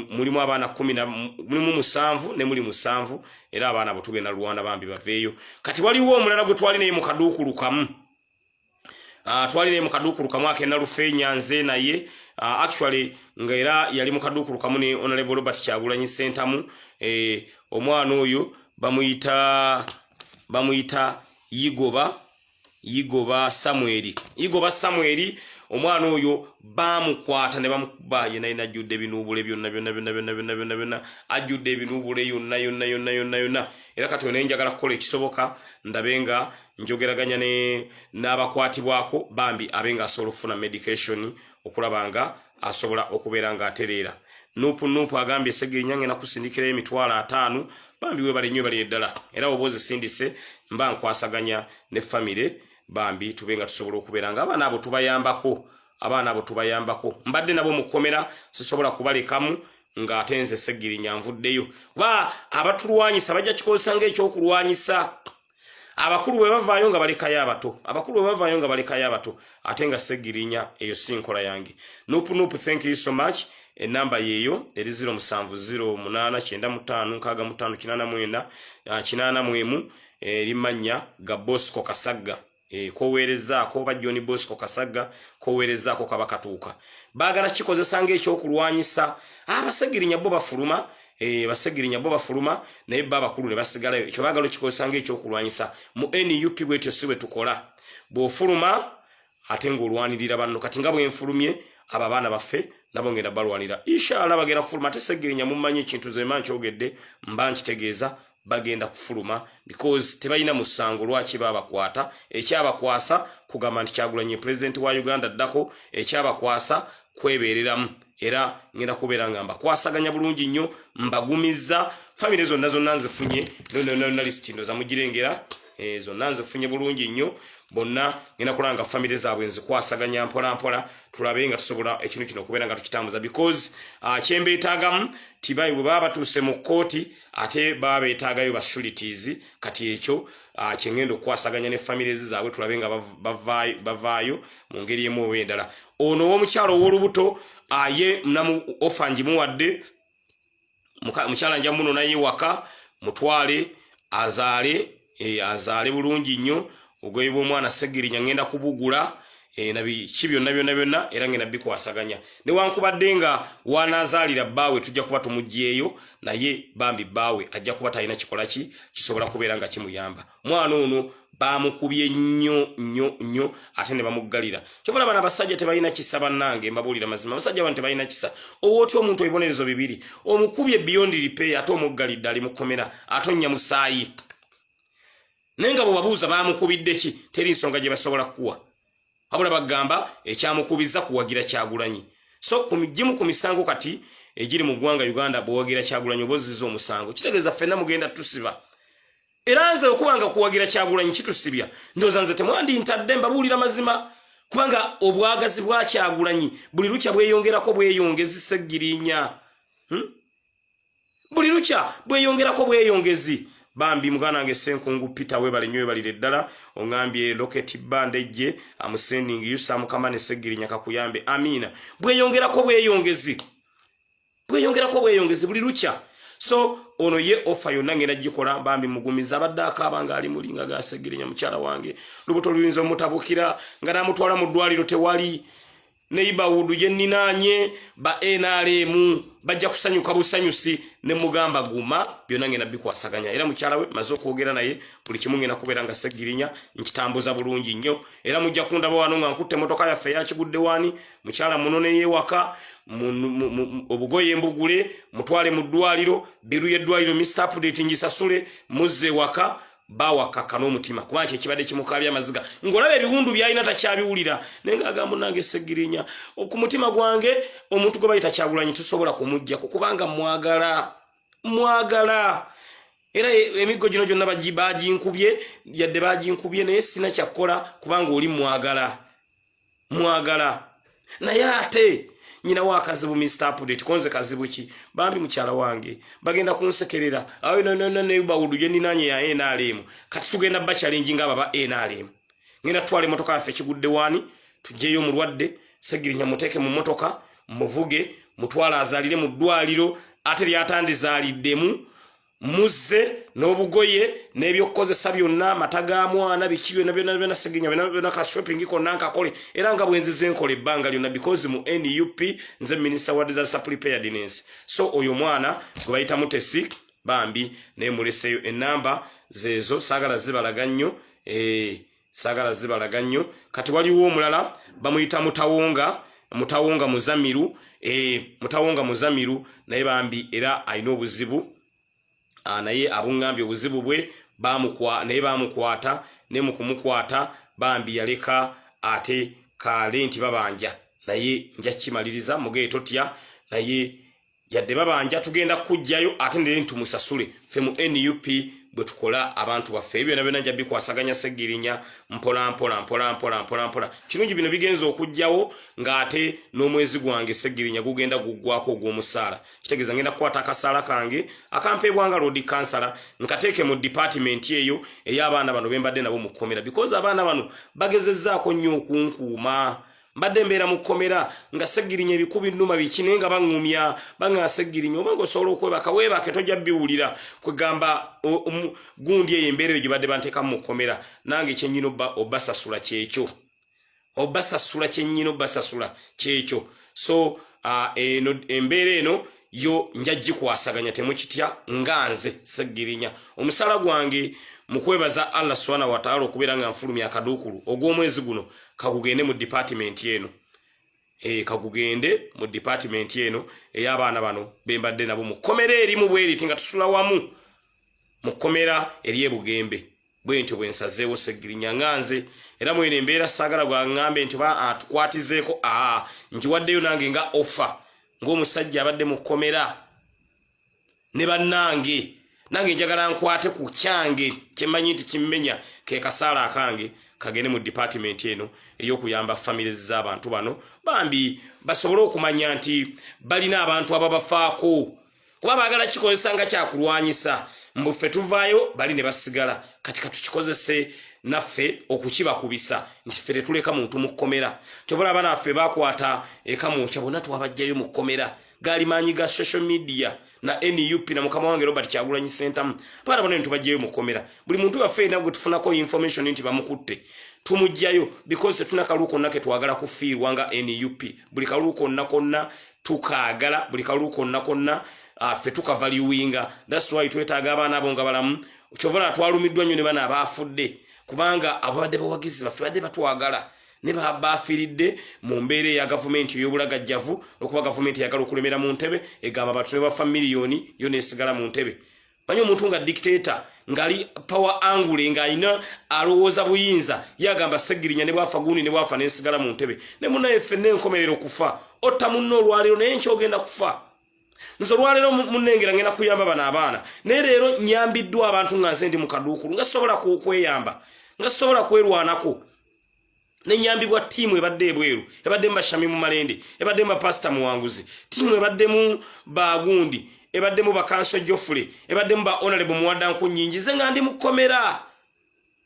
mulimu abaana 10 mulimu 7 ne muli 7 era abaana bo tugenda Rwanda bambi baveeyo kati waliwo omulala gwe twali naye mu kaduukulu kamu akenda Lufeenya nze naye actually nga era yali mu kaduukulu kamu ne Honorable Robert Kyagulanyi Sentamu omwana oyo bamuyita Yigoba Samweri omwana oyo bamukwata ne bamukuba yena ajudde ebinubule byonna ajudde ebinubule yonna era kati one njagala kukola ekisoboka ndabenga njogeraganya n'abakwatibwako bambi abenga asobola okufuna medication okulabanga asobola okubeera nga atereera nupu agambye Sseggirinya ngena kusindikira emitwalo 5 bambi we bali nnyo bali eddala era obozi sindise mba nkwasaganya ne famire bambi tubenga tusobola okubeera nga abaana abo tubayambako mbadde nabo mukomera sisobola kubalekamu nga atenze Sseggirinya nvuddeyo kuba abatulwanyisa bajja kikozesa ng'ekyokulwanyisa abakulu bwe bavaayo nga balekayo abato ate nga Sseggirinya eyo si nkola yange nupu thank you so much enamba yeeyo eri 0708556589 erimanya ga Bosco Kasagga koweerezaako ba John Bosco Kasagga koweerezaako kabakatuuka baagala kikozesa ng'ekyokulwanyisa Sseggirinya bo bafuluma Sseggirinya bo bafuluma naye bakulu ne basigalayo ekyo baagala kikozesa ng'ekyokulwanyisa mu NUP bwetyo si bwe tukola bw'ofuluma ate ng'olwanirira banno kati nga bwenfulumye abo abaana baffe nabo ngenda balwanira inshallah bagenda kufuluma ate Sseggirinya mumanyi ekintu ze manyi kyogedde mba nkitegeeza bagenda kufuluma because tebalina musango lwaki babakwata ekyabakwasa kugamba nti Kyagulanyi president wa Uganda ddako ekyabakwasa kwebereramu era ngenda kubeera ngamba kwasaganya bulungi nnyo mbagumiza family zonna nzifunye no list ndo za mugirengera zonna nzifunye bulungi nnyo bonna ngenda kulanga family zaabwe nzikwasaganya mpola tulabe nga tusobola ekintu kino kubeera nga tukitambuza because kyembeetagamu tibayi bwe baba tuuse mu kooti ate baba beetagayo basulities kati ekyo kyengenda okwasaganya ne family zaabwe tulabe nga bavaayo mu ngeri emu oba endala ono w'omukyalo ow'olubuto ye namu ofanji muwadde mukyala nja muno naye waka mutwale azaale bulungi nnyo ogoye bw'omwana Segirinya ngenda kubugula nabiki byonna era ngenda bikwasaganya newankubadde nga wanazaalira bbaawe tujja kuba tumugyeyo naye bambi bbaawe ajja kuba talina kikola kisobola kubeera nga kimuyamba mwana ono bamukubye nnyo ate ne bamuggalira kyobola bana basajja tebalina kisa bannange mbabuulira mazima basajja bano tebalina kisa owooti omuntu ebibonerezo bibiri omukubye beyond repair ate omuggalidde ali mukomera atonnya musaayi nenga bwe babuuza bamukubidde ki teri nsonga gye basobola kuwa wabula bagamba ekyamukubiza kuwagira Kyagulanyi so kumigimu ku misango kati egiri mu ggwanga Uganda bwewagira Kyagulanyi oboziza omusango kitegeeza ffenna mugenda tusiba era nze okubanga kuwagira Kyagulanyi kitusibya ndowooza nze temwandi ntadde mbabuulira mazima kubanga obwagazi bwa Kyagulanyi buli lukya bweyongerako bweyongezi Segirinya buli lukya bweyongerako bweyongezi bambi mugana nge Senkungu Peter webale nnyo webalire ddala ongambye Rocket Band ejje amusending yusa mukama ne Segirinya kakuyambe amina bweyongerako bweyongezi buli lukya so ono ye offer yonna ngenda gikola bambi mugumiza abaddaako abanga ali mulinga ga Segirinya mukyala wange lubuto luyinza omutabukira nga namutwala mu ddwaliro tewali neighborhood je ninanye ba NRM bajja kusanyuka busanyusi ne mugamba guma byonna ngenda bikwasaganya era mukyala we maze okwogera naye buli kimu ngenda kubeera nga Segirinya nkitambuza bulungi nnyo era mujja kundaba wano nga nkutte motoka yaffe yakigudde wani mukyala munone yewaka obugoye mbugule mutwale mu ddwaliro biru y'eddwaliro Mr. Update ngisasule muzze waka bawaka kanomutima kubanga ekibadde kimukabya amaziga ngolaba ebiwundu byalina takyabiwulira nenga agamba nange Segirinya okumutima gwange omuntu gwe bayita Kyagulanyi tusobola kumujja kubanga mwagala era emiggo gino gyonna baginkubye yadde baginkubye naye sina kyakola kubanga oli mwagala naye ate nyina wakazibu Mr. Update konze kazibu ki bambi mukyala wange bagenda kunsekerera awe ne bawudu je ninanye ya NRM kati tugenda ba challenge ngaba ba NRM ngenda twale motoka afe kigudde wani tujeyo mulwadde Segirinya muteke mu motoka muvuge mutwala azalire mu ddwaliro ate lyatandizaliddemu muzze n'obugoye n'ebyokozesa byonna mataga mwana bikiwe na Segirinya byonna ka shopping ko nanka kole era nga bwenzize nkole ebbanga lyonna because mu NUP nze minister wa disaster preparedness so oyo mwana gwe bayita Mutesi bambi ne muleseyo enamba zezo sagala zibalaganyo kati waliwo omulala bamuyita mutawonga muzamiru naye bambi era alina obuzibu naye abungambye obuzibu bwe bamukwata ne mukumukwata bambi yaleka ate kale nti babanja naye nja kimaliriza mugeye totya naye yadde babanja tugenda kujjayo ate ndere ntumusasule fe mu NUP bwe tukola abantu baffe ebyo nabyo nanja bikwasaganya Segirinya mpola kirungi bino bigenza okujjawo ng'ate n'omwezi gwange Segirinya gugenda guggwako ogw'omusaala kitegeeza ngenda kukwata akasaala kange akampeebwanga road councillor nkateeke mu department eyo ey'abaana bano bembadde nabo mu kkomera because abaana bano bagezezzaako nnyo okunkuuma mbadde mbeera mu kkomera nga Segirinya ebikubi nnuma bikine nga baŋŋumya baŋŋa Segirinya obanga osobola okwebaka weebake tojja biwulira kwegamba gundi eyo embeera eyo gye badde banteekamu mu kkomera nange kyennyina obbasasula kyekyo so eno embeera eno yo nja gikwasaganya temukitya nga nze Segirinya omusala gwange mukwebaza Allah subhanahu wa ta'ala okubeera nga nfulumya akaduukulu ogw'omwezi guno kagugende mu department eno ey'abaana bano bembadde nabo mu kkomera erimu bweriti nga tusula wamu mukomera eriye Bugembe bwentyo bwensazeewo Segirinya nganze era mwene embeera sagala gwa ngambe nti tukwatizeeko njiwaddeyo nange nga offer ng'omusajja abadde mukomera ne bannange nange njagala nkwate ku kyange kyemmanyi nti kimmenya ke kasaala akange kagende mu department eno ey'okuyamba families z'abantu bano bambi basobole okumanya nti balina abantu ababafaako kuba baagala kikozesa nga kyakulwanyisa mbuffe tuvaayo bali ne basigala kati katukikozese naffe okukibakubisa nti ffe tetuleka muntu mu kkomera kyobola abaana baffe bakwata ekamuukya bonna twabajjayo mu kkomera gaali maanyi ga social media na NUP na mukama wange Robert Kyagulanyi Ssentamu abaana bonna ntubajjayo mu kkomera buli muntu waffe ina gwe tufunako information nti bamukutte tumujjayo because tuna kaluko nake twagala kufiirwa nga NUP buli kaluko nakonna tukaagala buli kaluko nakonna ffe tukavaluinga that's why twetaaga abaana abo nga balamu kyovola twalumiddwa nnyo ne bana abaafudde kubanga abadde bawagizi baffe badde batwagala ne bafiiridde mu mbeera ya gavumenti ey'obulagajjavu okuba gavumenti eyagala okulemera mu ntebe egamba abantu ne bafa miliyoni yo neesigala mu ntebe manyi omuntu nga dictator ngali power angle ng'alina alowooza buyinza yagamba Segirinya ne bwafa guuni ne bwafa neesigala mu ntebe ne munaye ffenna enkomerero kufa otta munno olwaleero naye nkyo ogenda kufa nze olwaleero munnengera ngenda kuyamba bano abaana naye leero nyambiddwa abantu nga nze ndi mu kaduukulu nga sobola kweyamba nga sobola kwerwanako nenyambibwa tiimu ebadde ebweru ebadde mbashami mu malende ebadde mba pastor muwanguzi tiimu ebadde mu bagundi ebadde mu bakanso Jofule ebadde mu ba honorable muwadanku nyingi ze nga ndi mukomera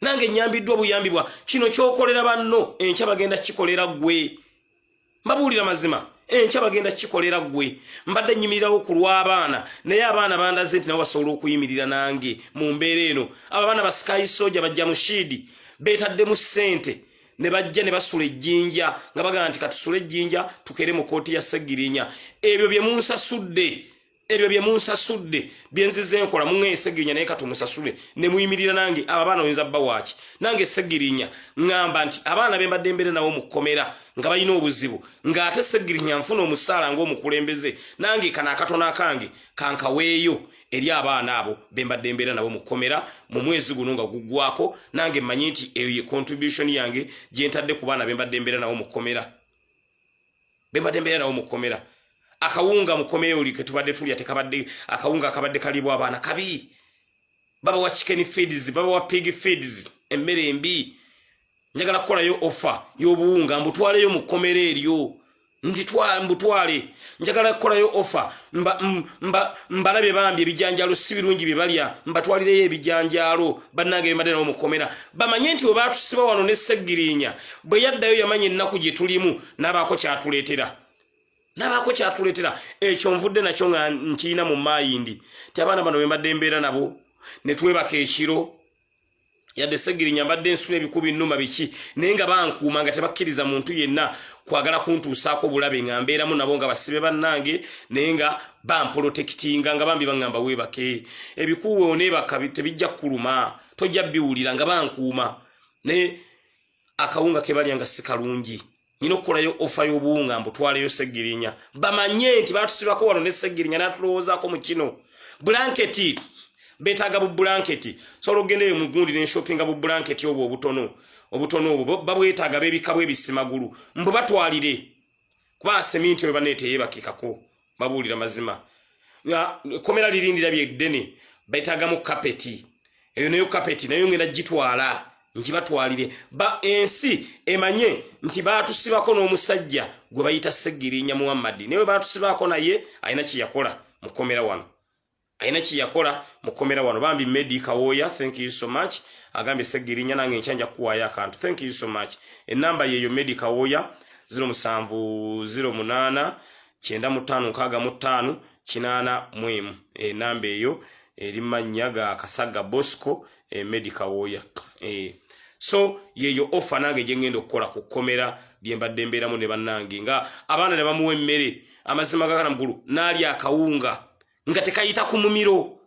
nange nyambiddwa buyambibwa kino kyokolera banno enkya bagenda kikolera gwe mbabuulira mazima enkya bagenda kikolera gwe mbadde nyimirirawo ku lw'abaana naye abaana bandaze nti nabo basobola okuyimirira nange mu mbeera eno abo abaana ba Sky Soldier bajja mu shiidi beetaddemu ssente ne bajja ne basula ejjinja nga bagamba nti katusula ejjinja tukere mu kooti ya Segirinya ebyo bye munsasudde byenzize enkola muŋŋeye Segirinya naye katumusasule ne muyimirira nange abo abaana oyinza bba waaki nange Segirinya ŋŋamba nti abaana be mbadde mbere nawo mu kkomera nga balina obuzibu ng'ate Segirinya nfuna omusaala ng'omukulembeze nange kana akatono akange kankaweeyo eri abaana abo be mbadde mbere nabo mu kkomera mu mwezi guno nga guggwako nange mmanyi nti eyo ye contribution yange gye ntadde ku baana be mbadde mbere nabo mu kkomera akawunga mu kkomera oli ke tubadde tulya tekabadde akawunga akabadde kalibwa abaana kabi baba wa chicken feeds baba wa pig feeds emmere embi njagala kukolayo offer y'obuwunga mbutwaleyo mu kkomera eryo mbutwale njagala kukolayo offer mbalabye bambi ebijanjaalo si birungi bye balya mbatwalireyo ebijanjaalo bannange be mbadde nabo mu kkomera bamanye nti bwe baatusiba wano ne Segirinya bwe yaddayo yamanya ennaku gye tulimu n'abaako kyatuleetera ekyo nvudde nakyo nga nkirina mu mayindi ti abaana bano be mbadde mbeera nabo ne twebaka ekiro yadde Segirinya mbadde nsula ebikubi nnuma biki naye nga bankuuma nga tebakkiriza muntu yenna kwagala kuntuusaako bulabe nga mbeeramu nabo nga basibe bannange naye nga bampolotekitinga nga bambi baŋŋamba weebake ebikuuwe oneebaka tebijja kuluma tojja biwulira nga bankuuma naye akawunga ke balya nga si kalungi nyina okukolayo ofa y'obuwunga mbutwaleyo Segirinya bamanye nti baatusibako wano ne Segirinya n'atulowoozaako mu kino blanketi betaaga bu blanketi sobola ogendeyo mu gundi ne shoppinga bu blanketi obwo obutono obwo babwetaaga b'ebikabwa ebisimagulu mbu batwalire kuba seminti we baneeteye bakikako babuulira mazima komera lirindira byeddene betaaga kapeti eyo nayo kapeti nayo ngenda gitwala njibatwalire ensi emanye nti baatusibako n'omusajja gwe bayita Segirinya Muhammad naye baatusibako naye alina kiyakola mu kkomera wano bambi Medi Kawoya thank you so much agambye Segirinya nange nkyanja kuwaayo akantu thank you so much enamba yeyo Medi Kawoya 0708 9565 8 enamba eyo erimanya ga Kasaga Bosco Medi Kawoya so yeyo offer nange gye ngenda okukola ku kkomera lye mbadde mbeeramu ne bannange nga abaana ne bamuwa emmere amazima gakana mugulu n'ali akawunga nga tekayita ku mumiro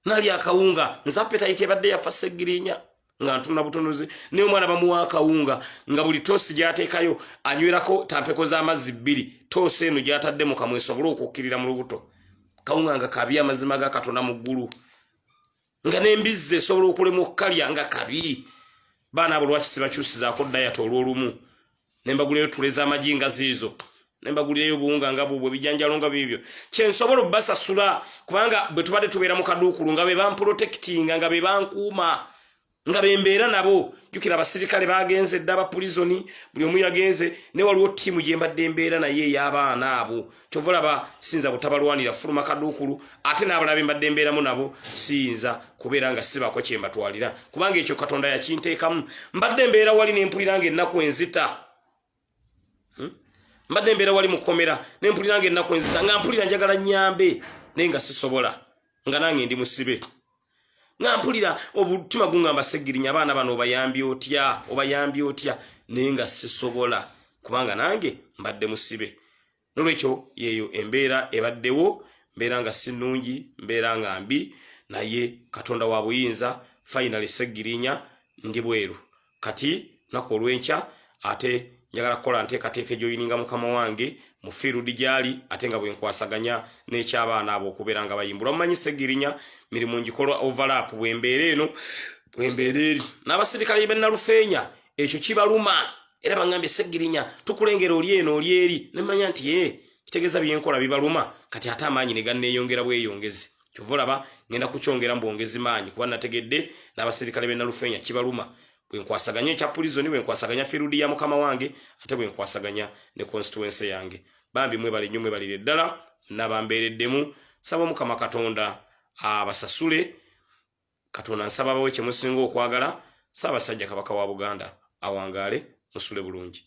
n'ali akawunga nze appetite ebadde yafa Segirinya nga ntuna butunuzi naye omwana bamuwa akawunga nga buli toosi gy'ateekayo anywerako tampeko z'amazzi 2 toosi eno gy'atadde mu kamwe esobole okukkirira mu lubuto kawunga nga kabi amazima ga Katonda mu ggulu nga n'embizze esobola okulema okkalya nga kabi baana abo lwaki sibakyusizaako dayati olw'olumu ne mbagulireyo tuleza amagi nga ziizo ne mbagulireyo buwunga nga bubwe bijanjalo nga bibyo kyensobola obbasasula kubanga bwe tubadde tubeera mu kaduukulu nga be bamprotectinga nga be bankuuma nga bembeera nabo jukira abasirikale bagenze dda abapulisoni buli omu yagenze ne waliwo ttiimu gye mbadde embeera naye ey'abaana abo kyova olaba siyinza butabalwanira fuluma kaduukulu ate n'abalala mbadde embeeramu nabo siyinza kubeera nga sibako kye mbatwalira kubanga ekyo Katonda yakinteekamu mbadde embeera wali ne mpulira ng'ennaku enzita mbadde embeera wali mukomera ne mpulira ng'ennaku enzita nga mpulira njagala nnyambe naye nga sisobola nga nange ndi musibe nga mpulira obutima gungamba Seggirinya abaana bano obayambye otya naye nga sisobola kubanga nange mbadde musibe nolwekyo yeeyo embeera ebaddewo mbeera nga si nnungi mbeera nga mbi naye Katonda wa buyinza finally Seggirinya ndi bweru kati nako olw'enkya ate njagala kukola nteekateeka ejoyininga mukama wange mu field gyali ate nga bwe nkwasaganya n'ekyabaana abo okubeera nga bayimbula omumanyi Seggirinya mirimu ngikola overlap bwembeera eno bwembeera eri n'abasirikale be Nalufeenya ekyo kibaluma era bangambye Seggirinya tukulengera oli eno oli eri ne mmanya nti kitegeeza byenkola bibaluma kati ate amaanyi ne ganneeyongera bweyongezi kyova olaba ngenda kukyongera mu bwongezi maanyi kuba nategedde n'abasirikale be Nalufeenya kibaluma bwenkwasaganya ekya pulizoni bwenkwasaganya field ya mukama wange ate bwenkwasaganya ne constituency yange bambi mwebale nnyo mwebalire ddala nabambeereddemu saba mukama Katonda abasasule Katonda nsaba bawe kye musinga okwagala Ssaabasajja Kabaka wa Buganda awangaale musule bulungi.